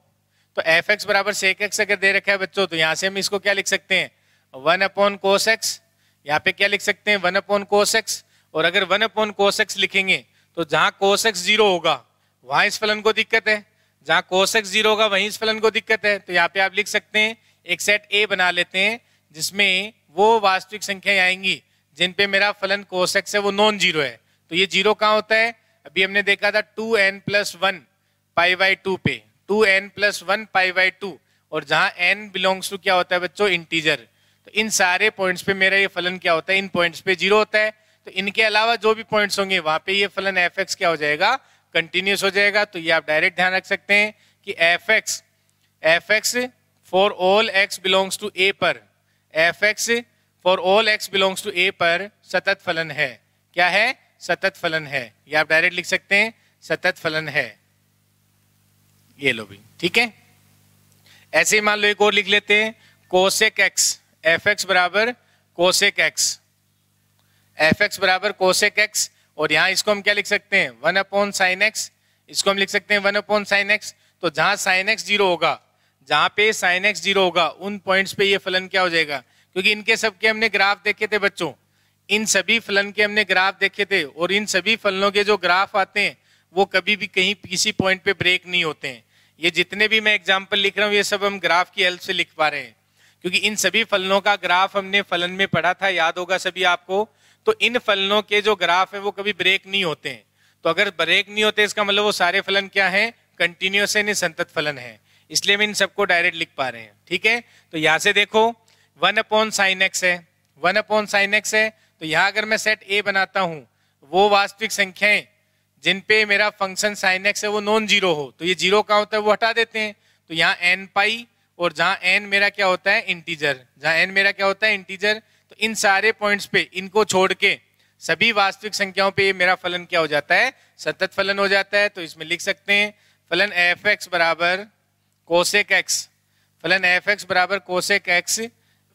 तो एफ एक्स बराबर सेक एक्स अगर दे रखा है बच्चों, तो यहाँ से हम इसको क्या लिख सकते हैं? 1 cos x। यहाँ पे क्या लिख सकते हैं? 1 cos x। और अगर 1 cos x लिखेंगे तो जहां cos x 0 होगा वहां इस फलन को दिक्कत है, जहां cos x 0 होगा वहीं इस फलन को दिक्कत है। तो यहाँ पे आप लिख सकते हैं, एक सेट A बना लेते हैं जिसमें वो वास्तविक संख्याएं आएंगी जिन पे मेरा फलन cos x है वो नॉन जीरो है। तो ये जीरो कहाँ होता है? अभी हमने देखा था 2n+1 π/2 पे, 2n+1 π/2, और जहां n बिलोंग्स टू क्या होता है बच्चों? इंटीजर। तो इन सारे पॉइंट्स पे मेरा ये फलन क्या होता है? इन पॉइंट्स पे जीरो होता है। तो इनके अलावा जो भी पॉइंट्स होंगे वहां पे ये फलन एफ एक्स क्या हो जाएगा? कंटिन्यूस हो जाएगा। तो ये आप डायरेक्ट ध्यान रख सकते हैं कि F X for all x belongs to A पर, F X for all x belongs to A पर सतत फलन है। क्या है? सतत फलन है। ये आप डायरेक्ट लिख सकते हैं, सतत फलन है। ये लो भी। ठीक है। ऐसे ही मान लो एक और लिख लेते हैं, कोसेक एक्स, एफ एक्स बराबर कोसेक एक्स, एफ एक्स बराबर कोसेक एक्स। और यहाँ इसको हम क्या लिख सकते हैं? 1/sin x। इसको हम लिख सकते हैं 1/sin x। तो जहां sin x 0 होगा, जहां पे sin x 0 होगा, उन पॉइंट्स पे ये फलन क्या हो जाएगा? क्योंकि इनके सबके हमने ग्राफ देखे थे बच्चों, इन सभी फलन के हमने ग्राफ देखे थे, और इन सभी फलनों के जो ग्राफ आते हैं वो कभी भी कहीं किसी पॉइंट पे ब्रेक नहीं होते हैं। ये जितने भी मैं एग्जाम्पल लिख रहा हूँ ये सब हम ग्राफ की हेल्प से लिख पा रहे हैं, क्योंकि इन सभी फलनों का ग्राफ हमने फलन में पढ़ा था, याद होगा सभी आपको। तो इन फलनों के जो ग्राफ है वो कभी ब्रेक नहीं होते हैं। तो अगर ब्रेक नहीं होते इसका मतलब वो सारे फलन क्या है? कंटिन्यूअस है, संतत फलन है। इसलिए हम इन सबको डायरेक्ट लिख पा रहे हैं। ठीक है। तो यहाँ से देखो 1/sin x है, 1/sin x है। तो यहाँ अगर मैं सेट A बनाता हूँ, वो वास्तविक संख्याएं जिन पे मेरा फंक्शन sin x है वो नॉन जीरो हो, तो ये जीरो कहाँ होता है वो हटा देते हैं। तो यहाँ n पाई और जहाँ n मेरा क्या होता है इंटीजर, जहाँ n मेरा क्या होता है इंटीजर, तो इन सारे पॉइंट्स पे इनको छोड़ के सभी वास्तविक संख्याओं पे मेरा फलन क्या हो जाता है, सतत फलन हो जाता है। तो इसमें लिख सकते हैं फलन f(x) बराबर कोसेक x, फलन f(x) बराबर cosec x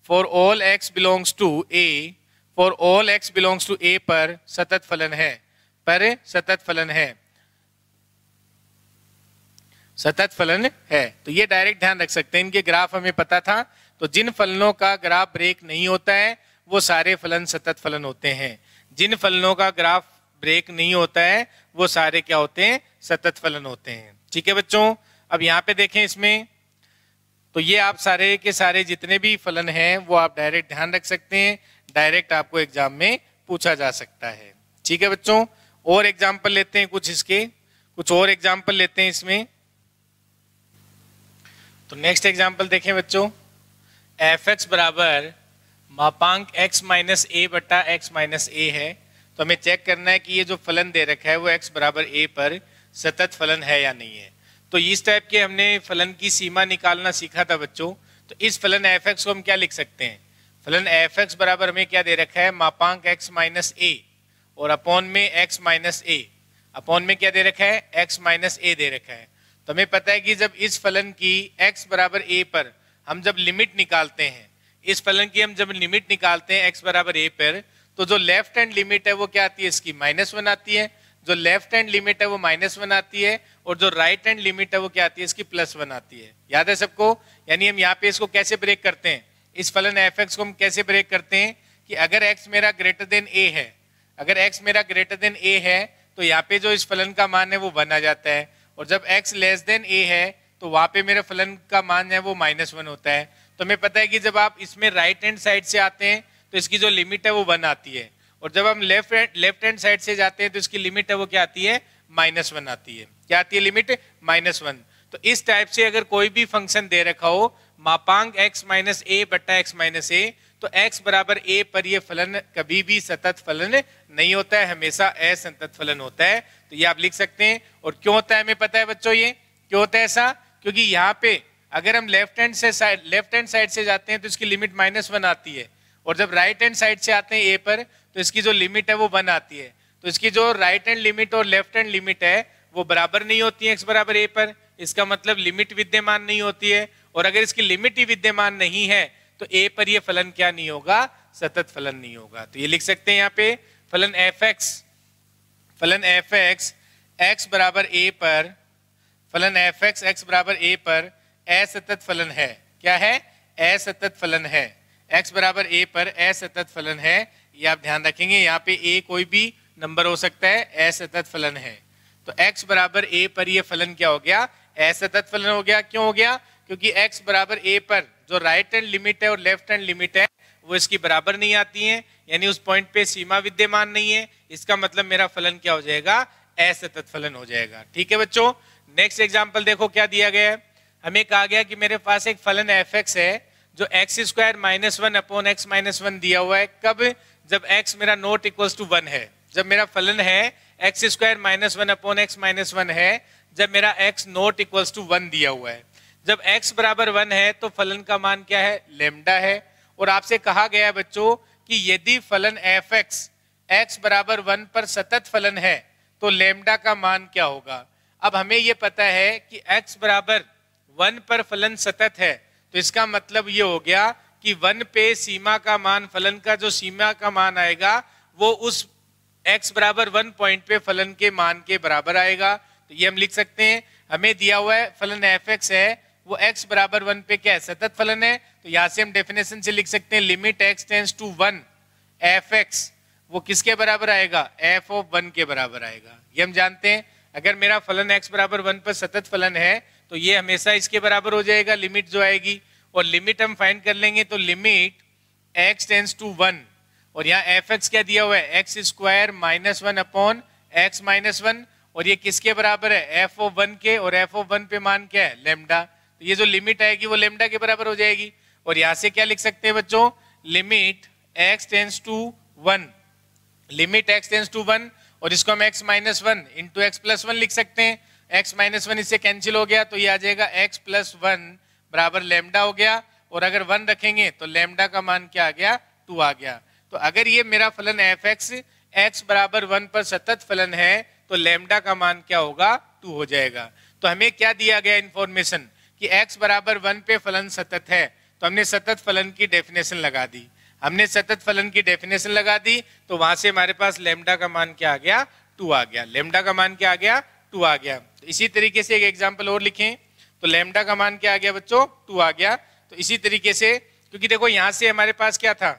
for all x belongs to a, for all x belongs to a पर सतत फलन है, पर सतत फलन है, सतत फलन है। तो ये डायरेक्ट ध्यान रख सकते हैं, इनके ग्राफ हमें पता था। तो जिन फलनों का ग्राफ ब्रेक नहीं होता है वो सारे फलन सतत फलन होते हैं, जिन फलनों का ग्राफ ब्रेक नहीं होता है वो सारे क्या होते हैं, सतत फलन होते हैं। ठीक है बच्चों, अब यहाँ पे देखें इसमें, तो ये आप सारे के सारे जितने भी फलन हैं वो आप डायरेक्ट ध्यान रख सकते हैं, डायरेक्ट आपको एग्जाम में पूछा जा सकता है। ठीक है बच्चों, और एग्जाम्पल लेते हैं कुछ, इसके कुछ और एग्जाम्पल लेते हैं इसमें। तो नेक्स्ट एग्जाम्पल देखें बच्चों, f(x) बराबर मापांक x माइनस ए बटा x माइनस ए है। तो हमें चेक करना है कि ये जो फलन दे रखा है वो x बराबर a पर सतत फलन है या नहीं है। तो इस टाइप के हमने फलन की सीमा निकालना सीखा था बच्चों। तो इस फलन f(x) को हम क्या लिख सकते हैं, फलन f(x) बराबर हमें क्या दे रखा है, मापांक x माइनस ए और अपॉन में x माइनस ए, अपॉन में क्या दे रखा है, x माइनस ए दे रखा है। तो हमें पता है कि जब इस फलन की x बराबर a पर हम जब लिमिट निकालते हैं, इस फलन की हम जब लिमिट निकालते हैं x बराबर a पर, तो जो लेफ्ट हैंड लिमिट है वो क्या आती है, इसकी -1 आती है, जो लेफ्ट हैंड लिमिट है वो -1 आती है, और जो राइट हैंड लिमिट है वो क्या आती है, इसकी +1 आती है। याद है सबको? यानी हम यहाँ पे इसको कैसे ब्रेक करते हैं, इस फलन f(x) को हम कैसे ब्रेक करते हैं कि अगर x मेरा ग्रेटर देन a है, अगर x मेरा ग्रेटर देन a है तो यहाँ पे जो इस फलन का मान है वो 1 आ जाता है, और जब x लेस देन a है तो वहां पे मेरे फलन का मान है वो -1 होता है। तो हमें पता है कि जब आप इसमें राइट हैंड साइड से आते हैं तो इसकी जो लिमिट है वो 1 आती है, और जब हम लेफ्ट हैंड साइड से जाते हैं तो इसकी लिमिट है वो क्या आती है, -1 आती है। क्या आती है लिमिट, -1। तो इस टाइप से अगर कोई भी फंक्शन दे रखा हो मापांक x माइनस ए बटा x माइनस ए, तो x बराबर a पर ये फलन कभी भी सतत फलन नहीं होता है, हमेशा असंतत फलन होता है। तो ये आप लिख सकते हैं। और क्यों होता है हमें पता है बच्चों, ये क्यों होता है ऐसा, क्योंकि यहाँ पे अगर हम लेफ्ट हैंड साइड से जाते हैं तो इसकी लिमिट -1 आती है, और जब राइट हैंड साइड से आते हैं a पर तो इसकी जो लिमिट है वो 1 आती है। तो इसकी जो राइट हैंड लिमिट और लेफ्ट हैंड लिमिट है वो बराबर नहीं होती है x बराबर a पर, इसका मतलब लिमिट विद्यमान नहीं होती है, और अगर इसकी लिमिट ही विद्यमान नहीं है तो a पर ये फलन क्या नहीं होगा, सतत फलन नहीं होगा। तो ये लिख सकते हैं यहाँ पे फलन f(x) x बराबर a पर, फलन f(x) x बराबर a पर असतत फलन है। क्या है, असतत फलन है, x बराबर a पर असतत फलन है। ये आप ध्यान रखेंगे, यहाँ पे a कोई भी नंबर हो सकता है, असतत फलन है। तो x बराबर a पर ये फलन क्या हो गया, असतत फलन हो गया। क्यों हो गया, क्योंकि x बराबर a पर जो राइट हैंड लिमिट है और लेफ्ट हैंड लिमिट है वो इसकी बराबर नहीं आती है, यानी उस पॉइंट पे सीमा विद्यमान नहीं है। इसका मतलब मेरा फलन क्या हो जाएगा, असतत फलन हो जाएगा। ठीक है बच्चों, नेक्स्ट एग्जांपल देखो क्या दिया गया है। हमें कहा गया कि मेरे पास एक फलन f(x) है जो x² -1 अपॉन x -1 दिया हुआ है। कब, जब x मेरा नॉट इक्वल्स टू 1 है, जब मेरा फलन है x² -1 अपॉन x -1 है, जब मेरा x नॉट इक्वल्स टू 1 दिया हुआ है। जब x बराबर 1 है तो फलन का मान क्या है, लैम्डा है। और आपसे कहा गया है बच्चों कि यदि फलन f(x) x बराबर 1 पर सतत फलन है तो लैम्डा का मान क्या होगा। अब हमें यह पता है कि x बराबर 1 पर फलन सतत है, तो इसका मतलब ये हो गया कि 1 पे सीमा का मान, फलन का जो सीमा का मान आएगा वो उस x बराबर 1 पॉइंट पे फलन के मान के बराबर आएगा। तो ये हम लिख सकते हैं, हमें दिया हुआ है फलन f(x) है वो x बराबर 1 पे क्या है, सतत फलन है। तो यहाँ से हम डेफिनेशन से लिख सकते हैं limit x tends to 1 f(x) वो किसके बराबर आएगा, f(1) के बराबर आएगा। ये हम जानते हैं, अगर मेरा फलन x बराबर 1 पर सतत फलन है तो ये हमेशा इसके बराबर हो जाएगा, लिमिट जो आएगी। और लिमिट हम फाइंड कर लेंगे, तो लिमिट x टेंड्स टू 1, और यहाँ f(x) क्या दिया हुआ है, x² -1 अपॉन x -1, और ये किसके बराबर है, f(1) के, और f(1) पे मान क्या है, लैम्डा। तो ये जो लिमिट आएगी वो लैम्डा के बराबर हो जाएगी। और यहाँ से क्या लिख सकते हैं बच्चों, limit x tends to 1, limit x tends to 1, और इसको हम x minus 1 into x plus 1 लिख सकते हैं। x माइनस 1 इससे कैंसिल हो गया तो ये आ जाएगा x प्लस 1 बराबर लैम्डा हो गया, और अगर 1 रखेंगे तो लैम्डा का मान क्या आ गया, 2 आ गया। तो अगर ये मेरा फलन एफ एक्स x बराबर 1 पर सतत फलन है तो लैम्डा का मान क्या होगा, 2 हो जाएगा। तो हमें क्या दिया गया इंफॉर्मेशन कि x बराबर 1 पे फलन सतत है, तो हमने सतत फलन की डेफिनेशन लगा दी। हमने सतत फलन की डेफिनेशन लगा दी तो वहां से हमारे पास लैम्डा का मान क्या आ गया, 2 आ गया। लैम्डा का मान क्या आ गया, 2 आ गया। तो इसी तरीके से एक एग्जांपल और लिखें तो लैम्डा का मान क्या आ गया बच्चों, 2 आ गया। तो इसी तरीके से, क्योंकि देखो यहाँ से हमारे पास क्या था,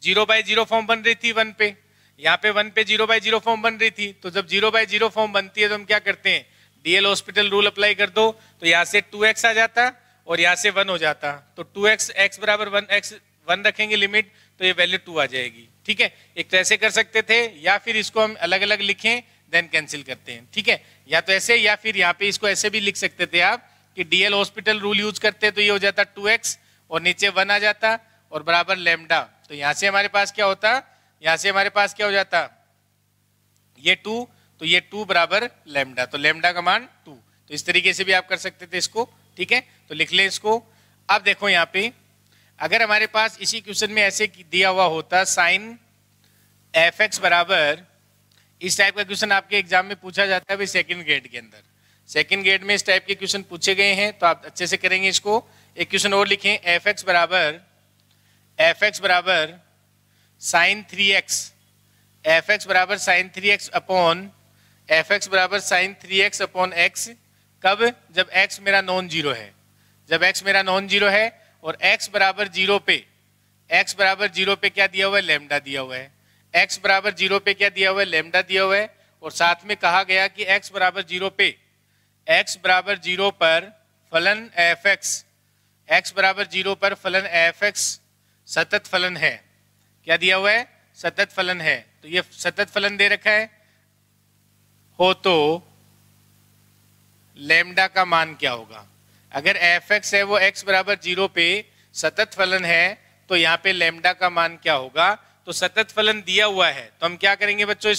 0/0 फॉर्म बन रही थी 1 पे, यहाँ पे 1 पे 0/0 फॉर्म बन रही थी। तो जब 0/0 फॉर्म बनती है तो हम क्या करते हैं, डीएल हॉस्पिटल रूल अप्लाई कर दो, तो यहाँ से 2x आ जाता और यहाँ से 1 हो जाता। तो 2x x बराबर 1 रखेंगे लिमिट, तो ये वैल्यू 2 आ जाएगी। ठीक है, एक तो ऐसे कर सकते थे, या फिर इसको हम अलग अलग लिखें देन कैंसिल करते हैं। ठीक है, या तो ऐसे, या फिर यहाँ पे इसको ऐसे भी लिख सकते थे आप कि डीएल हॉस्पिटल रूल यूज करते तो ये हो जाता 2x और नीचे 1 आ जाता और बराबर लैम्डा। तो यहाँ से हमारे पास क्या होता, यहाँ से हमारे पास क्या हो जाता, ये 2, तो ये 2 बराबर लैम्डा, तो लैम्डा का मान 2। तो इस तरीके से भी आप कर सकते थे इसको। ठीक है, तो लिख ले इसको। अब देखो यहाँ पे अगर हमारे पास इसी क्वेश्चन में ऐसे दिया हुआ होता साइन एफ एक्स बराबर, इस टाइप का क्वेश्चन आपके एग्जाम में पूछा जाता है भाई सेकंड ग्रेड के अंदर। सेकंड ग्रेड में इस टाइप के क्वेश्चन पूछे गए हैं तो आप अच्छे से करेंगे इसको। एक क्वेश्चन और लिखें, एफ एक्स बराबर साइन 3x, एफ एक्स बराबर sine 3x upon f x बराबर साइन 3x अपॉन एक्स। कब, जब x मेरा नॉन जीरो है, जब x मेरा नॉन जीरो है और x बराबर 0 पे, x बराबर 0 पे क्या दिया हुआ है, लैम्डा दिया हुआ है। x बराबर 0 पे क्या दिया हुआ है, लैम्डा दिया हुआ है। और साथ में कहा गया कि x बराबर 0 पे, x बराबर 0 पर फलन एफ एक्स, x बराबर 0 पर फलन एफ एक्स सतत फलन है। क्या दिया हुआ है, सतत फलन है। तो ये सतत फलन दे रखा है हो तो लैम्डा का मान क्या होगा। अगर एफ एक्स है वो x बराबर 0 पे सतत फलन है तो यहाँ पे लैम्डा का मान क्या होगा। तो सतत फलन दिया हुआ है तो हम क्या करेंगे बच्चों,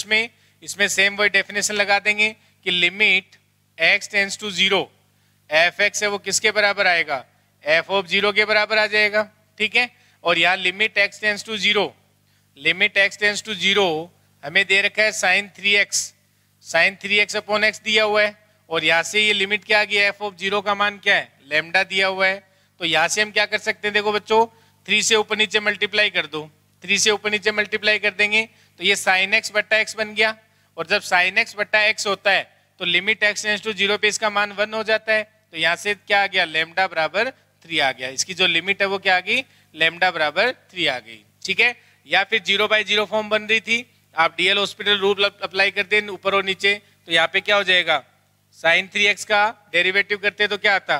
इसमें सेम वही डेफिनेशन लगा देंगे कि limit x tends to 0, f x है वो किसके बराबर आएगा, एफ ऑफ 0 के बराबर आ जाएगा। ठीक है, और यहाँ limit x tends to 0, limit x tends to 0 हमें दे रखा है sign 3x, sign 3x upon x दिया हुआ है। और यहाँ से ये लिमिट क्या आ गया, एफ ऑफ 0 का मान क्या है, लैम्डा दिया हुआ है। तो यहाँ से हम क्या कर सकते हैं, देखो बच्चों 3 से ऊपर नीचे मल्टीप्लाई कर दो, 3 से ऊपर नीचे मल्टीप्लाई कर देंगे तो ये साइन x बट्टा x बन गया। और जब साइन x बट्टा x होता है तो लिमिट x टेंस टू 0 पे इसका मान 1 हो जाता है। तो यहाँ से क्या आ गया, लैम्डा बराबर 3 आ गया। इसकी जो लिमिट है वो क्या आ गई, लैम्डा बराबर 3 आ गई। ठीक है, या फिर 0/0 फॉर्म बन रही थी, आप डीएल हॉस्पिटल रूल अप्लाई कर दें ऊपर और नीचे, तो यहाँ पे क्या हो जाएगा, साइन 3x का डेरिवेटिव करते तो क्या आता,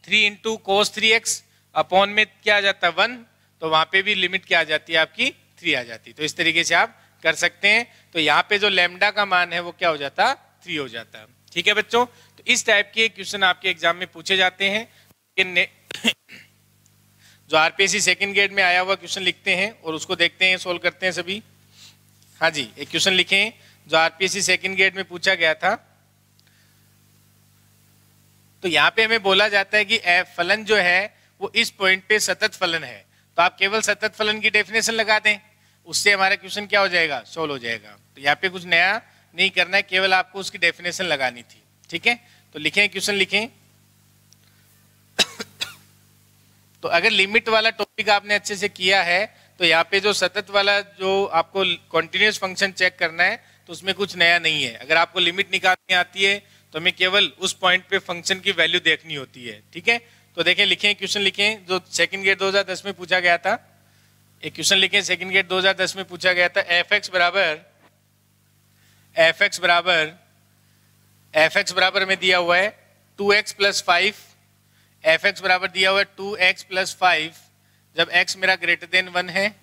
3 इंटू कोस 3x अपॉन में क्या आ जाता 1, तो वहां पे भी लिमिट क्या आ जाती है आपकी 3 आ जाती है। तो इस तरीके से आप कर सकते हैं। तो यहाँ पे जो लैम्डा का मान है वो क्या हो जाता, 3 हो जाता है। ठीक है बच्चों, तो इस टाइप के क्वेश्चन आपके एग्जाम में पूछे जाते हैं। जो आरपीएससी सेकंड ग्रेड में आया हुआ क्वेश्चन लिखते हैं और उसको देखते हैं, सोल्व करते हैं सभी। हाँ जी, एक क्वेश्चन लिखें जो आरपीएससी सेकंड ग्रेड में पूछा गया था। तो यहाँ पे हमें बोला जाता है कि एफ फलन जो है वो इस पॉइंट पे सतत फलन है, तो आप केवल सतत फलन की डेफिनेशन लगा दें, उससे हमारा क्वेश्चन क्या हो जाएगा, सोल्व हो जाएगा। तो यहाँ पे कुछ नया नहीं करना है, केवल आपको उसकी डेफिनेशन लगानी थी। ठीक है, तो लिखें, क्वेश्चन लिखें। तो अगर लिमिट वाला टॉपिक आपने अच्छे से किया है तो यहाँ पे जो सतत वाला जो आपको कंटिन्यूअस फंक्शन चेक करना है तो उसमें कुछ नया नहीं है। अगर आपको लिमिट निकालनी आती है तो हमें केवल उस पॉइंट पे फंक्शन की वैल्यू देखनी होती है। ठीक है, तो देखें, लिखें, क्वेश्चन लिखें जो सेकंड ग्रेड 2010 में पूछा गया था। एक क्वेश्चन लिखें सेकंड ग्रेड 2010 में पूछा गया था, एफ एक्स बराबर में दिया हुआ है 2x प्लस 5, एफ एक्स बराबर दिया हुआ है 2x प्लस 5 जब x मेरा ग्रेटर देन 1 है,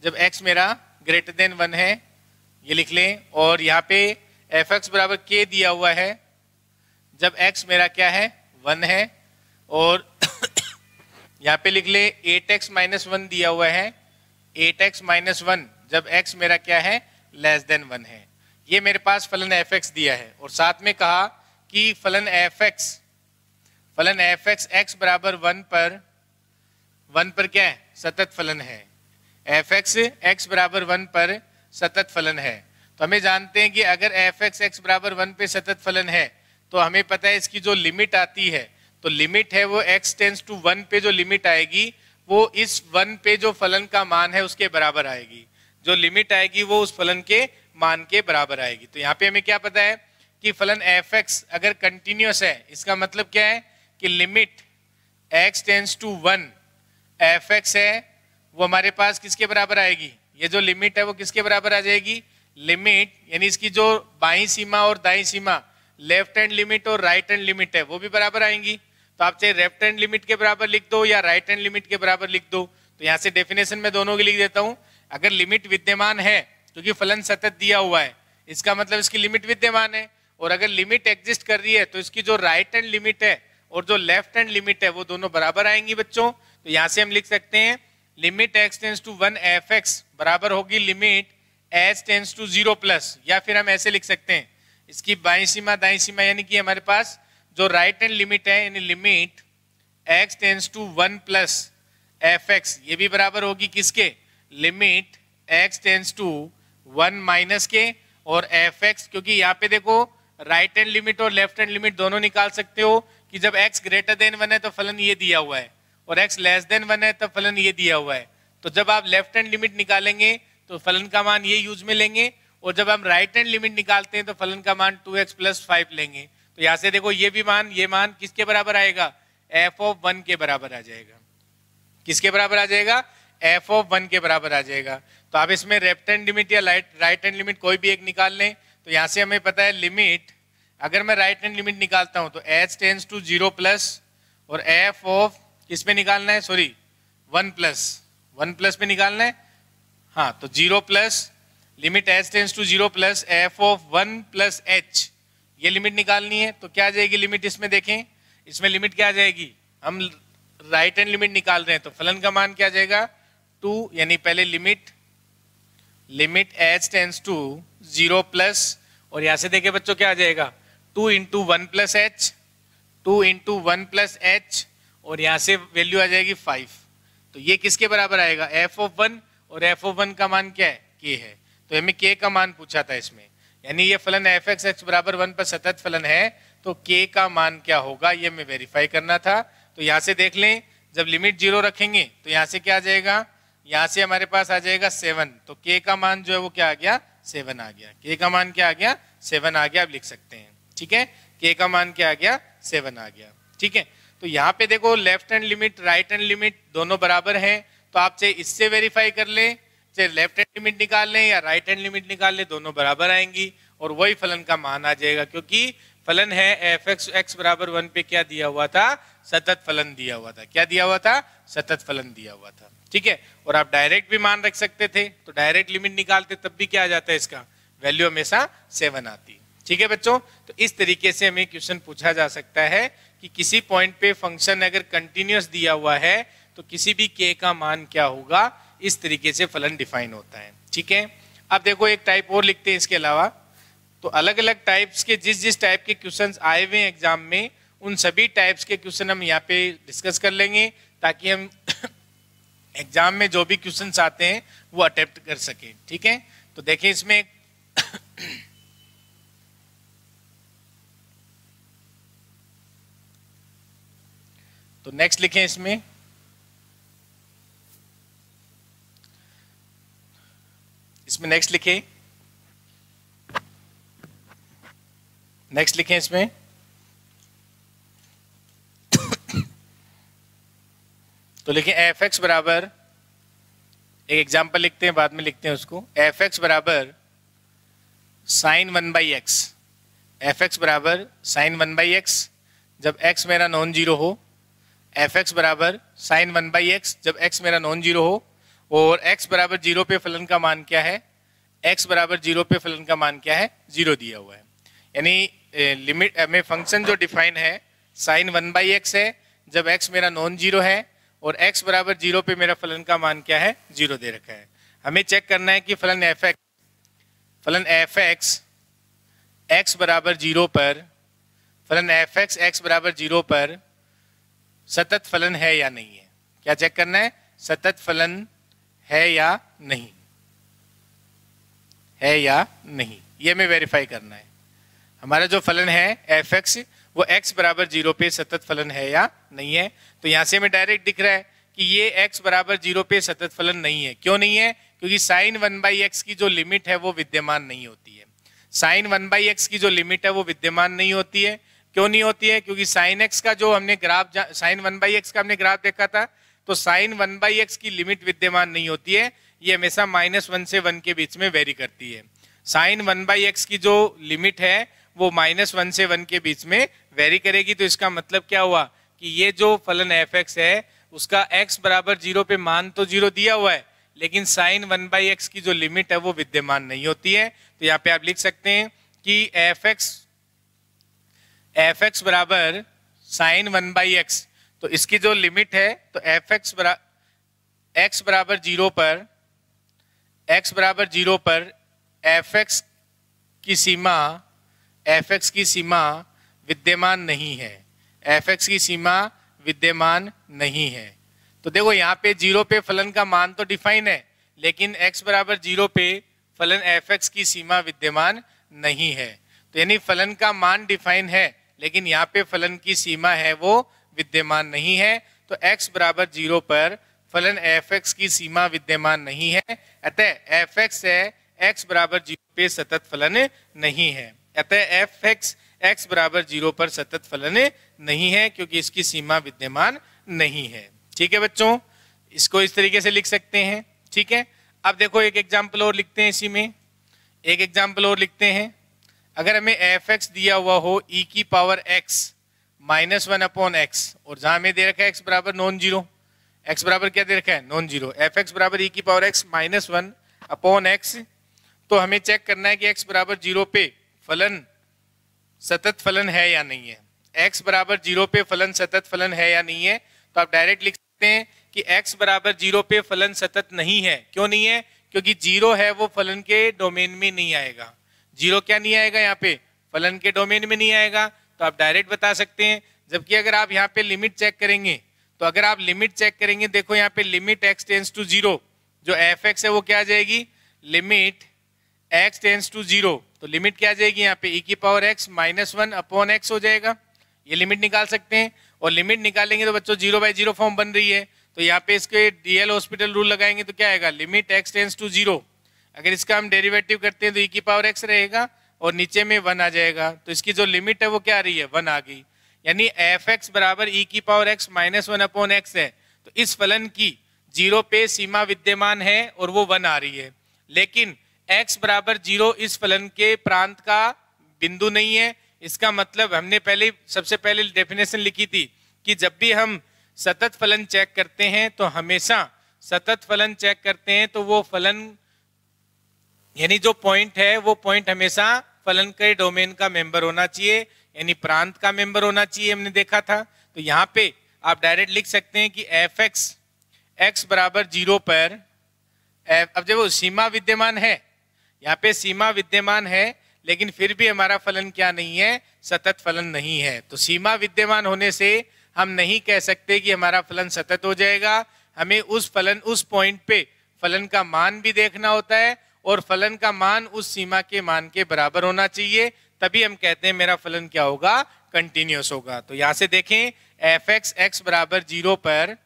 जब x मेरा ग्रेटर देन 1 है, ये लिख लें। और यहाँ पे एफ एक्स बराबर k दिया हुआ है जब x मेरा क्या है, 1 है। और यहाँ पे लिख ले 8x माइनस 1 दिया हुआ है 8x माइनस 1 जब x मेरा क्या है लेस देन 1 है। ये मेरे पास फलन fx दिया है और साथ में कहा कि फलन fx x बराबर 1 पर क्या है सतत फलन है। fx x बराबर 1 पर सतत फलन है। तो हमें जानते हैं कि अगर fx x बराबर 1 पे सतत फलन है तो हमें पता है इसकी जो लिमिट आती है, तो लिमिट है वो x टेंड्स टू 1 पे जो लिमिट आएगी वो इस 1 पे जो फलन का मान है उसके बराबर आएगी। जो लिमिट आएगी वो उस फलन के मान के बराबर आएगी। तो यहाँ पे हमें क्या पता है कि फलन fx अगर कंटिन्यूअस है, इसका मतलब क्या है कि limit x tends to 1 fx है वो हमारे पास किसके बराबर आएगी, ये जो लिमिट है वो किसके बराबर आ जाएगी, लिमिट यानी इसकी जो बाईं सीमा और दाईं सीमा लेफ्ट हैंड लिमिट और राइट हैंड लिमिट है वो भी बराबर आएंगी। तो आप चाहे लेफ्ट हैंड लिमिट के बराबर लिख दो या राइट हैंड लिमिट के बराबर लिख दो। तो यहाँ से डेफिनेशन में दोनों की लिख देता हूँ। अगर लिमिट विद्यमान है क्योंकि फलन सतत दिया हुआ है इसका मतलब इसकी लिमिट विद्यमान है, और अगर लिमिट एग्जिस्ट कर रही है तो इसकी जो राइट हैंड लिमिट है और जो लेफ्ट हैंड लिमिट है वो दोनों बराबर आएंगी बच्चों। तो यहाँ से हम लिख सकते हैं limit x tends to 1 fx बराबर होगी limit h tends to 0 plus, या फिर हम ऐसे लिख सकते हैं इसकी बाईं सीमा दाईं सीमा यानी कि हमारे पास जो राइट हैंड लिमिट है यानी limit x tends to 1 plus fx ये भी बराबर होगी किसके, limit x tends to 1 minus के और fx, क्योंकि यहाँ पे देखो राइट हैंड लिमिट और लेफ्ट हैंड लिमिट दोनों निकाल सकते हो कि जब x ग्रेटर देन 1 है तो फलन ये दिया हुआ है और x लेस देन 1 है तब फलन ये दिया हुआ है। तो जब आप लेफ्ट हैंड लिमिट निकालेंगे तो फलन का मान ये यूज में लेंगे, और जब हम राइट हैंड लिमिट निकालते हैं तो फलन का मान 2x प्लस 5 लेंगे। तो यहाँ से देखो ये मान किसके बराबर आएगा, f ऑफ 1 के बराबर आ जाएगा। किसके बराबर आ जाएगा, f ऑफ 1 के बराबर आ जाएगा। तो आप इसमें लेफ्ट हैंड लिमिट या राइट हैंड लिमिट कोई भी एक निकाल लें। तो यहाँ से हमें पता है लिमिट, अगर मैं राइट हैंड लिमिट निकालता हूँ तो h टेंड्स टू 0 प्लस और f ऑफ किस पे निकालना है, सॉरी 1 प्लस पे निकालना है। हाँ, तो 0 plus limit h tends to 0 plus f of 1 plus h ये लिमिट निकालनी है। तो क्या आ जाएगी लिमिट, इसमें देखें इसमें लिमिट क्या आ जाएगी, हम राइट हैंड लिमिट निकाल रहे हैं तो फलन का मान क्या आ जाएगा 2, यानी पहले limit h tends to 0 plus और यहाँ से देखे बच्चों क्या आ जाएगा 2 into 1 plus h, 2 into 1 plus h और यहाँ से वैल्यू आ जाएगी 5। तो ये किसके बराबर आएगा, f ऑफ 1, और f ऑफ 1 का मान क्या है, k है। तो हमें k का मान पूछा था इसमें, यानी ये फलन fx x बराबर 1 पर सतत फलन है तो k का मान क्या होगा ये हमें वेरीफाई करना था। तो यहाँ से देख लें जब लिमिट 0 रखेंगे तो यहाँ से क्या आ जाएगा, यहाँ से हमारे पास आ जाएगा 7। तो k का मान जो है वो क्या आ गया, 7 आ गया। k का मान क्या आ गया, 7 आ गया। आप लिख सकते हैं, ठीक है, k का मान क्या आ गया, 7 आ गया। ठीक है, तो यहाँ पे देखो left hand limit right hand limit दोनों बराबर हैं, तो आप चाहे इससे वेरीफाई कर लें, चाहे लेफ्ट हैंड लिमिट निकाल लें या राइट हैंड लिमिट निकाल लें, दोनों बराबर आएंगी और वही फलन का मान आ जाएगा, क्योंकि फलन है fx x बराबर 1 पे क्या दिया हुआ था, सतत फलन दिया हुआ था। क्या दिया हुआ था, सतत फलन दिया हुआ था। ठीक है, और आप डायरेक्ट भी मान रख सकते थे, तो डायरेक्ट लिमिट निकालते तब भी क्या आ जाता है, इसका वैल्यू हमेशा 7 आती। ठीक है बच्चों, तो इस तरीके से हमें क्वेश्चन पूछा जा सकता है कि किसी पॉइंट पे फंक्शन अगर कंटिन्यूअस दिया हुआ है तो किसी भी k का मान क्या होगा, इस तरीके से फलन डिफाइन होता है। ठीक है, अब देखो एक टाइप और लिखते हैं इसके अलावा। तो अलग अलग टाइप्स के जिस टाइप के क्वेश्चंस आए हुए हैं एग्जाम में, उन सभी टाइप्स के क्वेश्चन हम यहाँ पे डिस्कस कर लेंगे ताकि हम एग्जाम में जो भी क्वेश्चंस आते हैं वो अटेम्प्ट कर सकें। ठीक है, तो देखिए इसमें तो नेक्स्ट लिखें इसमें, नेक्स्ट लिखें इसमें तो लिखें fx बराबर, एक एग्जांपल लिखते हैं बाद में लिखते हैं उसको, fx बराबर साइन 1/x, fx बराबर साइन 1/x जब x मेरा नॉन जीरो हो, fx बराबर साइन 1/x जब x मेरा नॉन जीरो हो, और x बराबर 0 पे फलन का मान क्या है, x बराबर 0 पे फलन का मान क्या है, 0 दिया हुआ है। यानी लिमिट में फंक्शन जो डिफाइन है साइन 1/x है जब x मेरा नॉन जीरो है, और x बराबर 0 पे मेरा फलन का मान क्या है, 0 दे रखा है। हमें चेक करना है कि फलन एफ एक्स x बराबर 0 पर, फलन एफ एक्स x बराबर 0 पर सतत फलन है या नहीं है। क्या चेक करना है, सतत फलन है या नहीं, है या नहीं, ये हमें वेरीफाई करना है। हमारा जो फलन है एफ एक्स वो x बराबर 0 पे सतत फलन है या नहीं है। तो यहाँ से हमें डायरेक्ट दिख रहा है कि ये x बराबर 0 पे सतत फलन नहीं है। क्यों नहीं है, क्योंकि साइन 1/x की जो लिमिट है वो विद्यमान नहीं होती है। साइन 1/x की जो लिमिट है वो विद्यमान नहीं होती है। क्यों नहीं होती है, क्योंकि साइन x का जो हमने ग्राफ, साइन 1/x का हमने ग्राफ देखा था, तो साइन 1/x की लिमिट विद्यमान नहीं होती है। ये हमेशा -1 से 1 के बीच में वेरी करती है। साइन 1/x की जो लिमिट है वो -1 से 1 के बीच में वेरी करेगी। तो इसका मतलब क्या हुआ कि ये जो फलन एफ एक्स है उसका x बराबर 0 पे मान तो 0 दिया हुआ है, लेकिन साइन 1/x की जो लिमिट है वो विद्यमान नहीं होती है। तो यहाँ पे आप लिख सकते हैं कि एफ एक्स बराबर साइन 1/x, तो इसकी जो लिमिट है तो x बराबर 0 पर, x बराबर 0 पर एफ एक्स की सीमा विद्यमान नहीं है, एफ एक्स की सीमा विद्यमान नहीं है। तो देखो यहाँ पे 0 पे फलन का मान तो डिफाइन है, लेकिन x बराबर 0 पे फलन एफ एक्स की सीमा विद्यमान नहीं है। तो यानी फलन का मान डिफाइन है, लेकिन यहाँ पे फलन की सीमा है वो विद्यमान नहीं है। तो x बराबर 0 पर फलन एफ एक्स की सीमा विद्यमान नहीं है, अतः एफ एक्स है x बराबर 0 पे सतत फलन नहीं है। अतः एफ एक्स x बराबर 0 पर सतत फलन नहीं है, क्योंकि इसकी सीमा विद्यमान नहीं है। ठीक है बच्चों, इसको इस तरीके से लिख सकते हैं। ठीक है, अब देखो एक एग्जाम्पल और लिखते हैं, इसी में एक एग्जाम्पल और लिखते हैं। अगर हमें एफ एक्स दिया हुआ हो e की पावर x -1/x, और जहां हमें दे रखा है x बराबर नॉन जीरो, x बराबर क्या दे रखा है, नॉन जीरो, एफ एक्स बराबर e की पावर x -1/x, तो हमें चेक करना है कि x बराबर 0 पे फलन सतत फलन है या नहीं है। x बराबर 0 पे फलन सतत फलन है या नहीं है, तो आप डायरेक्ट लिख सकते हैं कि x बराबर 0 पे फलन सतत नहीं है। क्यों नहीं है, क्योंकि 0 है वो फलन के डोमेन में नहीं आएगा। 0 क्या नहीं आएगा, यहाँ पे फलन के डोमेन में नहीं आएगा। तो आप डायरेक्ट बता सकते हैं। जबकि अगर आप यहाँ पे लिमिट चेक करेंगे, तो अगर आप लिमिट चेक करेंगे, देखो यहाँ पे लिमिट x टेंड्स टू 0, जो एफ एक्स है वो क्या आ जाएगी, लिमिट x टेंड्स टू 0, तो लिमिट क्या आ जाएगी यहाँ पे e की पावर x -1/x हो जाएगा। ये लिमिट निकाल सकते हैं, और लिमिट निकालेंगे तो बच्चों 0/0 फॉर्म बन रही है। तो यहाँ पे इसके डीएल हॉस्पिटल रूल लगाएंगे तो क्या आएगा, लिमिट x टेंड्स टू 0, अगर इसका हम डेरिवेटिव करते हैं तो e की पावर x रहेगा और नीचे में 1 आ जाएगा। तो इसकी जो लिमिट है वो क्या आ रही है, 1 आ गई। यानी एफ एक्स बराबर e की पावर x -1/x है। तो इस फलन की 0 पे सीमा विद्यमान है और वो 1 आ रही है, लेकिन x बराबर 0 इस फलन के प्रांत का बिंदु नहीं है। इसका मतलब हमने सबसे पहले डेफिनेशन लिखी थी कि जब भी हम सतत फलन चेक करते हैं तो हमेशा सतत फलन चेक करते हैं तो वो फलन, यानी जो पॉइंट है वो पॉइंट हमेशा फलन के डोमेन का मेंबर होना चाहिए, यानी प्रांत का मेंबर होना चाहिए, हमने देखा था। तो यहाँ पे आप डायरेक्ट लिख सकते हैं कि एफ एक्स x बराबर 0 पर, अब जब वो सीमा विद्यमान है, यहाँ पे सीमा विद्यमान है, लेकिन फिर भी हमारा फलन क्या नहीं है, सतत फलन नहीं है। तो सीमा विद्यमान होने से हम नहीं कह सकते कि हमारा फलन सतत हो जाएगा। हमें उस पॉइंट पे फलन का मान भी देखना होता है, और फलन का मान उस सीमा के मान के बराबर होना चाहिए, तभी हम कहते हैं मेरा फलन क्या होगा, कंटिन्यूअस होगा। तो यहाँ से देखें एफ एक्स x बराबर 0 पर,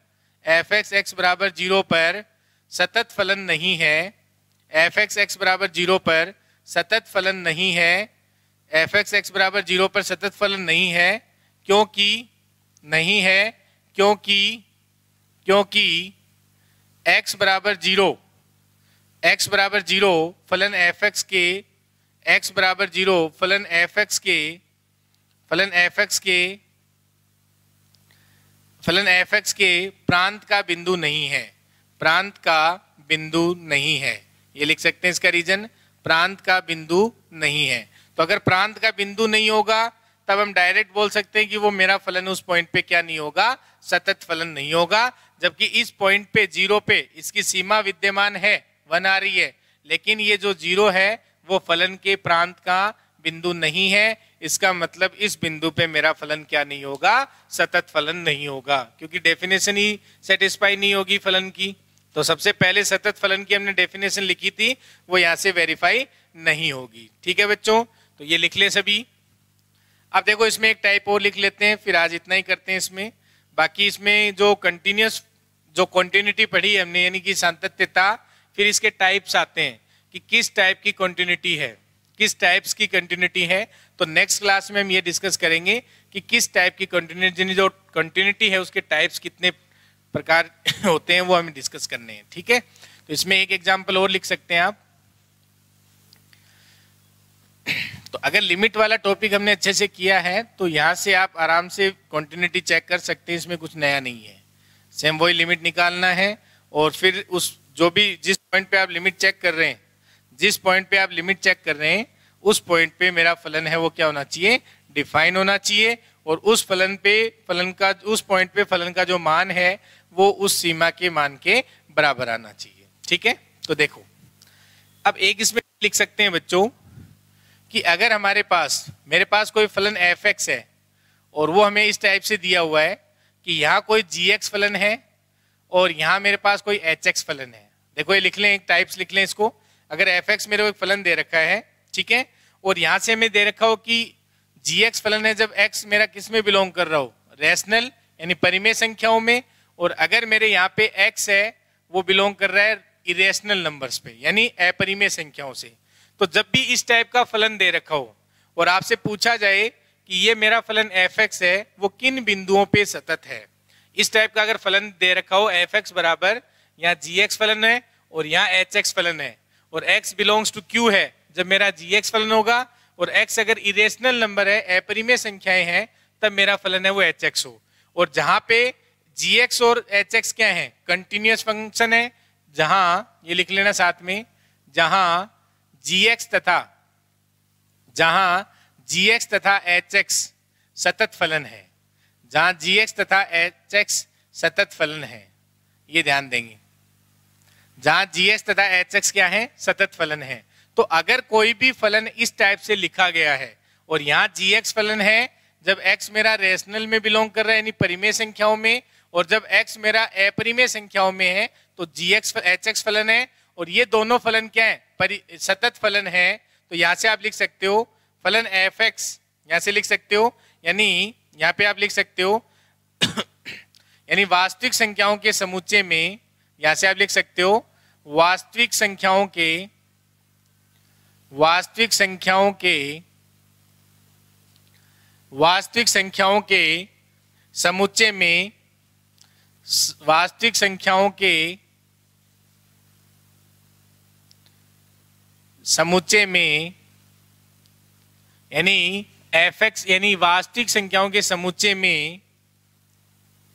एफ एक्स x बराबर 0 पर सतत फलन नहीं है, एफ एक्स x बराबर 0 पर सतत फलन नहीं है, एफ एक्स x बराबर 0 पर सतत फलन नहीं है। क्योंकि नहीं है, क्योंकि x बराबर 0 फलन एफ एक्स के, x बराबर 0 फलन एफ एक्स के प्रांत का बिंदु नहीं है, प्रांत का बिंदु नहीं है। ये लिख सकते हैं इसका रीजन, प्रांत का बिंदु नहीं है। तो अगर प्रांत का बिंदु नहीं होगा तब हम डायरेक्ट बोल सकते हैं कि वो मेरा फलन उस पॉइंट पे क्या नहीं होगा, सतत फलन नहीं होगा। जबकि इस पॉइंट पे 0 पे इसकी सीमा विद्यमान है 1 आ रही है, लेकिन ये जो 0 है वो फलन के प्रांत का बिंदु नहीं है। इसका मतलब इस बिंदु पे मेरा फलन क्या नहीं होगा, सतत फलन नहीं होगा, क्योंकि डेफिनेशन ही सेटिस्फाई नहीं होगी फलन की। तो सबसे पहले सतत फलन की हमने डेफिनेशन लिखी थी, वो यहाँ से वेरीफाई नहीं होगी। ठीक है बच्चों, तो ये लिख लें सभी। अब देखो इसमें एक टाइप और लिख लेते हैं, फिर आज इतना ही करते हैं इसमें। बाकी इसमें जो कंटिन्यूस जो कॉन्टिन्यूटी पढ़ी है हमने, यानी कि सातत्यता, फिर इसके टाइप्स आते हैं कि किस टाइप की कॉन्टिन्यूटी है, किस टाइप्स की कंटिन्यूटी है। तो नेक्स्ट क्लास में हम ये डिस्कस करेंगे कि किस टाइप की कंटिन्यूटी, जो कंटिन्यूटी है उसके टाइप्स कितने प्रकार होते हैं, वो हमें डिस्कस करने हैं। ठीक है, तो इसमें एक एग्जांपल और लिख सकते हैं आप। तो अगर लिमिट वाला टॉपिक हमने अच्छे से किया है तो यहाँ से आप आराम से कंटिन्यूटी चेक कर सकते हैं, इसमें कुछ नया नहीं है। सेम वही लिमिट निकालना है और फिर उस जो भी जिस पॉइंट पे आप लिमिट चेक कर रहे हैं, जिस पॉइंट पे आप लिमिट चेक कर रहे हैं उस पॉइंट पे मेरा फलन है वो क्या होना चाहिए, डिफाइन होना चाहिए। और उस फलन पे फलन का उस पॉइंट पे फलन का जो मान है वो उस सीमा के मान के बराबर आना चाहिए। ठीक है, तो देखो अब एक इसमें लिख सकते हैं बच्चों कि अगर हमारे पास मेरे पास कोई फलन f(x) है और वो हमें इस टाइप से दिया हुआ है कि यहाँ कोई gx फलन है और यहाँ मेरे पास कोई hx फलन है। देखो ये लिख लें, एक टाइप्स लिख लें इसको। अगर fx मेरे को एक फलन दे रखा है, ठीक है, और यहाँ से हमें दे रखा हो कि gx फलन है जब x मेरा किस में बिलोंग कर रहा हो, रेशनल यानी परिमेय संख्याओं में, और अगर मेरे यहाँ पे x है वो बिलोंग कर रहा है इरेशनल नंबर्स पे यानी अपरिमेय संख्याओं से। तो जब भी इस टाइप का फलन दे रखा हो और आपसे पूछा जाए कि ये मेरा फलन f(x) है वो किन बिंदुओं पे सतत है, इस टाइप का अगर फलन दे रखा हो f(x) बराबर यहाँ gx फलन है और यहाँ hx फलन है और x बिलोंग्स टू q है, जब मेरा gx फलन होगा और x अगर इरेशनल नंबर है, अपरिमेय संख्याएं हैं, तब मेरा फलन है वो hx हो। और जहां पे gx और hx क्या है, कंटिन्यूअस फंक्शन है, जहां ये लिख लेना साथ में, जहां gx तथा hx सतत फलन है, जहां gx तथा hx सतत फलन है, ये ध्यान देंगे, जहां gx तथा hx क्या है, सतत फलन है। तो अगर कोई भी फलन इस टाइप से लिखा गया है और यहाँ gx फलन है जब x मेरा रेशनल में बिलोंग कर रहा है यानी परिमेय संख्याओं में, और जब x मेरा अपरिमेय संख्याओं में है तो gx hx फलन है, और ये दोनों फलन क्या है, सतत फलन है। तो यहाँ से आप लिख सकते हो फलन f(x), यहाँ से लिख सकते हो, यानी यहाँ पे आप लिख सकते हो यानी वास्तविक संख्याओं के समुच्चय में, यहाँ से आप लिख सकते हो वास्तविक संख्याओं के समुच्चय में, वास्तविक संख्याओं के समुच्चय में यानी f(x) यानी वास्तविक संख्याओं के समुच्चय में,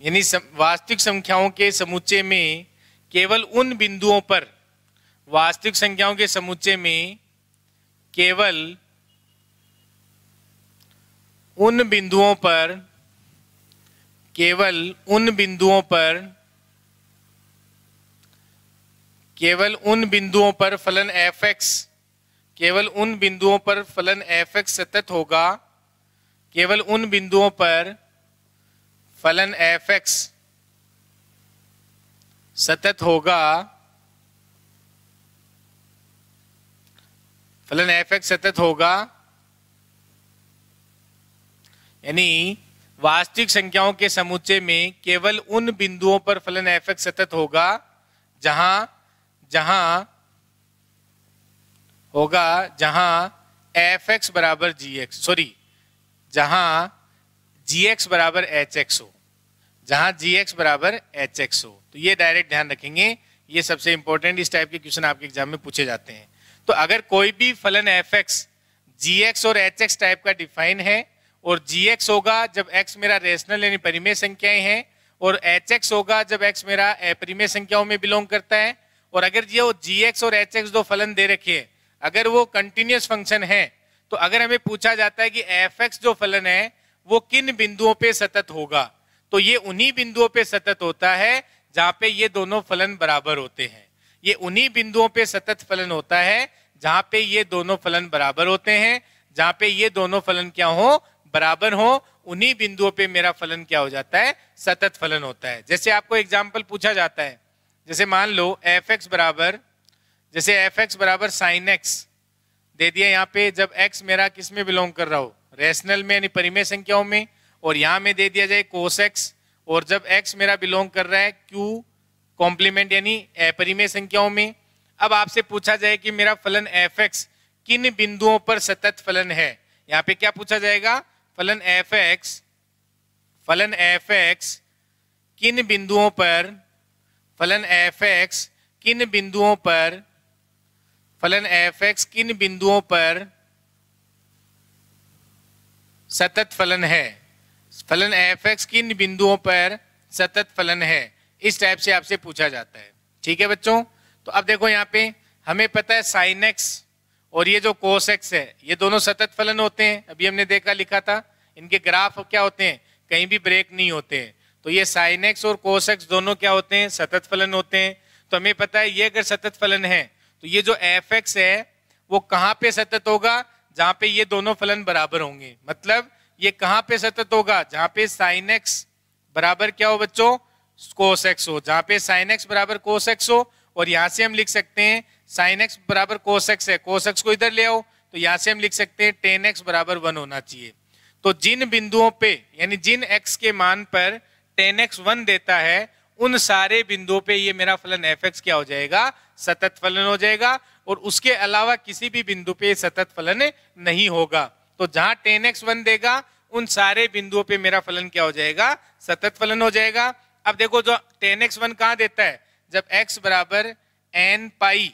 यानी वास्तविक संख्याओं के समुच्चय में केवल उन बिंदुओं पर, वास्तविक संख्याओं के समुच्चय में केवल उन बिंदुओं पर फलन f(x), केवल उन बिंदुओं पर फलन f(x) सतत होगा, केवल उन बिंदुओं पर फलन f(x) सतत होगा, फलन f(x) सतत होगा, यानी वास्तविक संख्याओं के समुच्चय में केवल उन बिंदुओं पर फलन f(x) सतत होगा जहां f(x) बराबर gx, जहां gx बराबर hx हो, जहां gx बराबर hx हो। तो ये डायरेक्ट ध्यान रखेंगे, ये सबसे इंपॉर्टेंट, इस टाइप के क्वेश्चन आपके एग्जाम में पूछे जाते हैं। तो अगर कोई भी फलन f(x) gx और hx टाइप का डिफाइन है, और gx होगा जब x मेरा रेशनल यानी परिमेय संख्याएं हैं, और hx होगा जब x मेरा अपरिमेय संख्याओं में बिलोंग करता है, और अगर ये gx और hx दो फलन दे रखे हैं, अगर वो कंटिन्यूअस फंक्शन है, तो अगर हमें पूछा जाता है कि f(x) जो फलन है वो किन बिंदुओं पे सतत होगा, तो ये उन्हीं बिंदुओं पे सतत होता है जहाँ पे ये दोनों फलन बराबर होते हैं। ये उन्हीं बिंदुओं पे सतत फलन होता है जहाँ पे ये दोनों फलन बराबर होते हैं। जहाँ पे ये दोनों फलन क्या हो, बराबर हो, उन्हीं बिंदुओं पे मेरा फलन क्या हो जाता है, सतत फलन होता है। जैसे आपको एग्जाम्पल पूछा जाता है, जैसे मान लो एफ एक्स बराबर साइन एक्स दे दिया यहाँ पे, जब एक्स मेरा किस में बिलोंग कर रहा हो, रेशनल में यानी परिमेय संख्याओं में, और यहाँ में दे दिया जाए कोस एक्स, और जब एक्स मेरा बिलोंग कर रहा है क्यू कॉम्प्लीमेंट यानी अपरिमेय संख्याओं में। अब आपसे पूछा जाए कि मेरा फलन एफ एक्स किन बिंदुओं पर सतत फलन है, यहाँ पे क्या पूछा जाएगा, फलन एफ एक्स किन बिंदुओं पर, फलन एफ एक्स किन बिंदुओं पर, फलन एफ एक्स किन बिंदुओं पर सतत फलन है, फलन एफ एक्स किन बिंदुओं पर सतत फलन है, इस टाइप से आपसे पूछा जाता है। ठीक है बच्चों, तो अब देखो यहाँ पे हमें पता है साइन एक्स और ये जो कोस एक्स है ये दोनों सतत फलन होते हैं। अभी हमने देखा लिखा था, इनके ग्राफ क्या होते हैं, कहीं भी ब्रेक नहीं होते हैं। तो ये साइन एक्स और कोस एक्स दोनों क्या होते हैं, सतत फलन होते हैं। तो हमें पता है ये अगर सतत फलन है तो ये जो एफ एक्स है वो कहाँ पे सतत होगा, जहाँ पे ये दोनों फलन बराबर होंगे। मतलब ये कहाँ पे सतत होगा, जहाँ पे साइन एक्स बराबर क्या हो बच्चों, कोस एक्स हो, जहाँ पे साइन एक्स बराबर कोस एक्स हो। और यहाँ से हम लिख सकते हैं साइन एक्स बराबर कोस एक्स है, कोस एक्स को इधर ले आओ, तो यहाँ से हम लिख सकते हैं टेन एक्स बराबर 1 होना चाहिए। तो जिन बिंदुओं पे यानी जिन एक्स के मान पर टेन एक्स 1 देता है उन सारे बिंदुओं पे ये मेरा फलन एफ एक्स क्या हो जाएगा, सतत फलन हो जाएगा। और उसके अलावा किसी भी बिंदु पे सतत फलन नहीं होगा। तो जहां टेन एक्स 1 देगा उन सारे बिंदुओं पे मेरा फलन क्या हो जाएगा, सतत फलन हो जाएगा। अब देखो जो टेन एक्स 1 कहाँ देता है, जब x बराबर n pi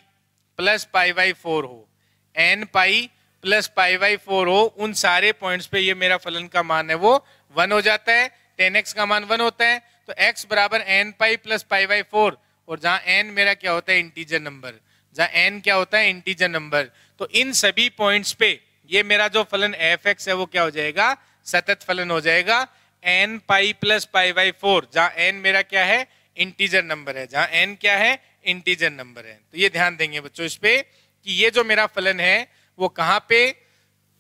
plus pi by 4 हो, n pi plus pi by 4 हो, उन सारे पॉइंट्स पे ये मेरा फलन का मान है वो 1 हो जाता है। टेन एक्स का मान 1 होता है, तो x बराबर n pi plus pi by 4, और जहां n मेरा क्या होता है, इंटीजर नंबर, जहां n क्या होता है, इंटीजर नंबर। तो इन सभी पॉइंट्स पे ये मेरा जो फलन एफ एक्स है वो क्या हो जाएगा, सतत फलन हो जाएगा। N pi plus pi by 4, जहां n मेरा क्या है, इंटीजर नंबर है, जहां n क्या है, इंटीजर नंबर है। तो ये ध्यान देंगे बच्चों इस पे कि ये जो मेरा फलन है वो कहाँ पे,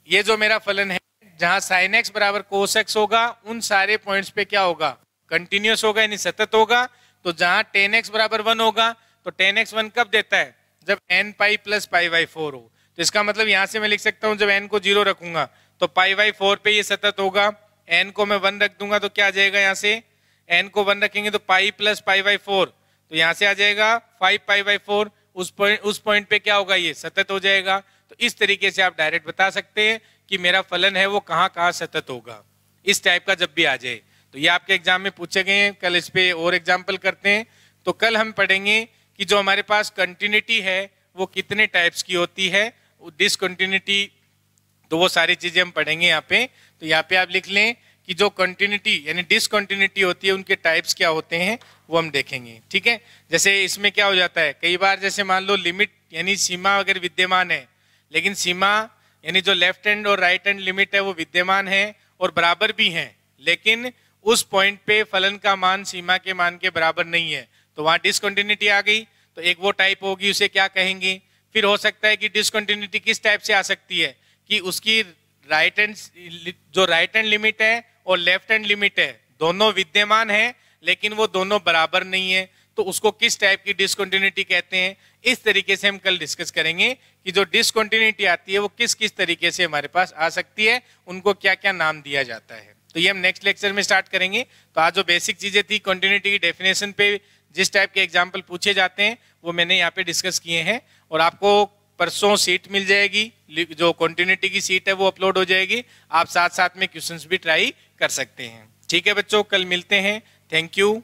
ये जो मेरा फलन है जहां साइन एक्स बराबर कोस एक्स होगा उन सारे पॉइंट्स पे क्या होगा, कंटिन्यूअस होगा यानी सतत होगा। तो जहां टेन एक्स बराबर 1 होगा, तो टेन एक्स 1 कब देता है, जब n pi plus pi by 4 हो। तो इसका मतलब यहां से मैं लिख सकता हूं जब n को 0 रखूंगा तो पाई बाई 4 पे ये सतत होगा। n को मैं 1 रख दूंगा तो क्या आ जाएगा, यहाँ से n को 1 रखेंगे तो पाई प्लस पाई बाई 4, तो यहाँ से आ जाएगा 5 पाई बाई 4। उस पॉइंट पे क्या होगा, ये सतत हो जाएगा। तो इस तरीके से आप डायरेक्ट बता सकते हैं कि मेरा फलन है वो कहाँ कहाँ सतत होगा, इस टाइप का जब भी आ जाए। तो ये आपके एग्जाम में पूछे गए हैं, कल इस पे और एग्जाम्पल करते हैं। तो कल हम पढ़ेंगे कि जो हमारे पास कंटिन्यूटी है वो कितने टाइप्स की होती है, डिसकंटिन्यूटी, तो वो सारी चीजें हम पढ़ेंगे यहाँ पे। तो यहाँ पे आप लिख लें कि जो कंटिन्यूटी यानी डिसकंटिन्यूटी होती है उनके टाइप्स क्या होते हैं वो हम देखेंगे। ठीक है, जैसे इसमें क्या हो जाता है, कई बार जैसे मान लो लिमिट यानी सीमा अगर विद्यमान है, लेकिन सीमा यानी जो लेफ्ट हैंड और राइट हैंड लिमिट है वो विद्यमान है और बराबर भी हैं, लेकिन उस पॉइंट पे फलन का मान सीमा के मान के बराबर नहीं है, तो वहां डिसकंटिन्यूटी आ गई। तो एक वो टाइप होगी, उसे क्या कहेंगे। फिर हो सकता है कि डिसकंटिन्यूटी किस टाइप से आ सकती है कि उसकी राइट हैंड, जो राइट हैंड लिमिट है और लेफ्ट हैंड लिमिट है दोनों विद्यमान है लेकिन वो दोनों बराबर नहीं है, तो उसको किस टाइप की डिसकंटिन्यूटी कहते हैं। इस तरीके से हम कल डिस्कस करेंगे कि जो डिसकंटिन्यूटी आती है वो किस किस तरीके से हमारे पास आ सकती है, उनको क्या क्या नाम दिया जाता है। तो ये हम नेक्स्ट लेक्चर में स्टार्ट करेंगे। तो आज जो बेसिक चीजें थी कंटिन्यूटी की डेफिनेशन पे जिस टाइप के एग्जाम्पल पूछे जाते हैं वो मैंने यहाँ पे डिस्कस किए हैं, और आपको परसों सीट मिल जाएगी, जो कंटिन्यूटी की सीट है वो अपलोड हो जाएगी। आप साथ साथ में क्वेश्चंस भी ट्राई कर सकते हैं। ठीक है बच्चों, कल मिलते हैं। Thank you.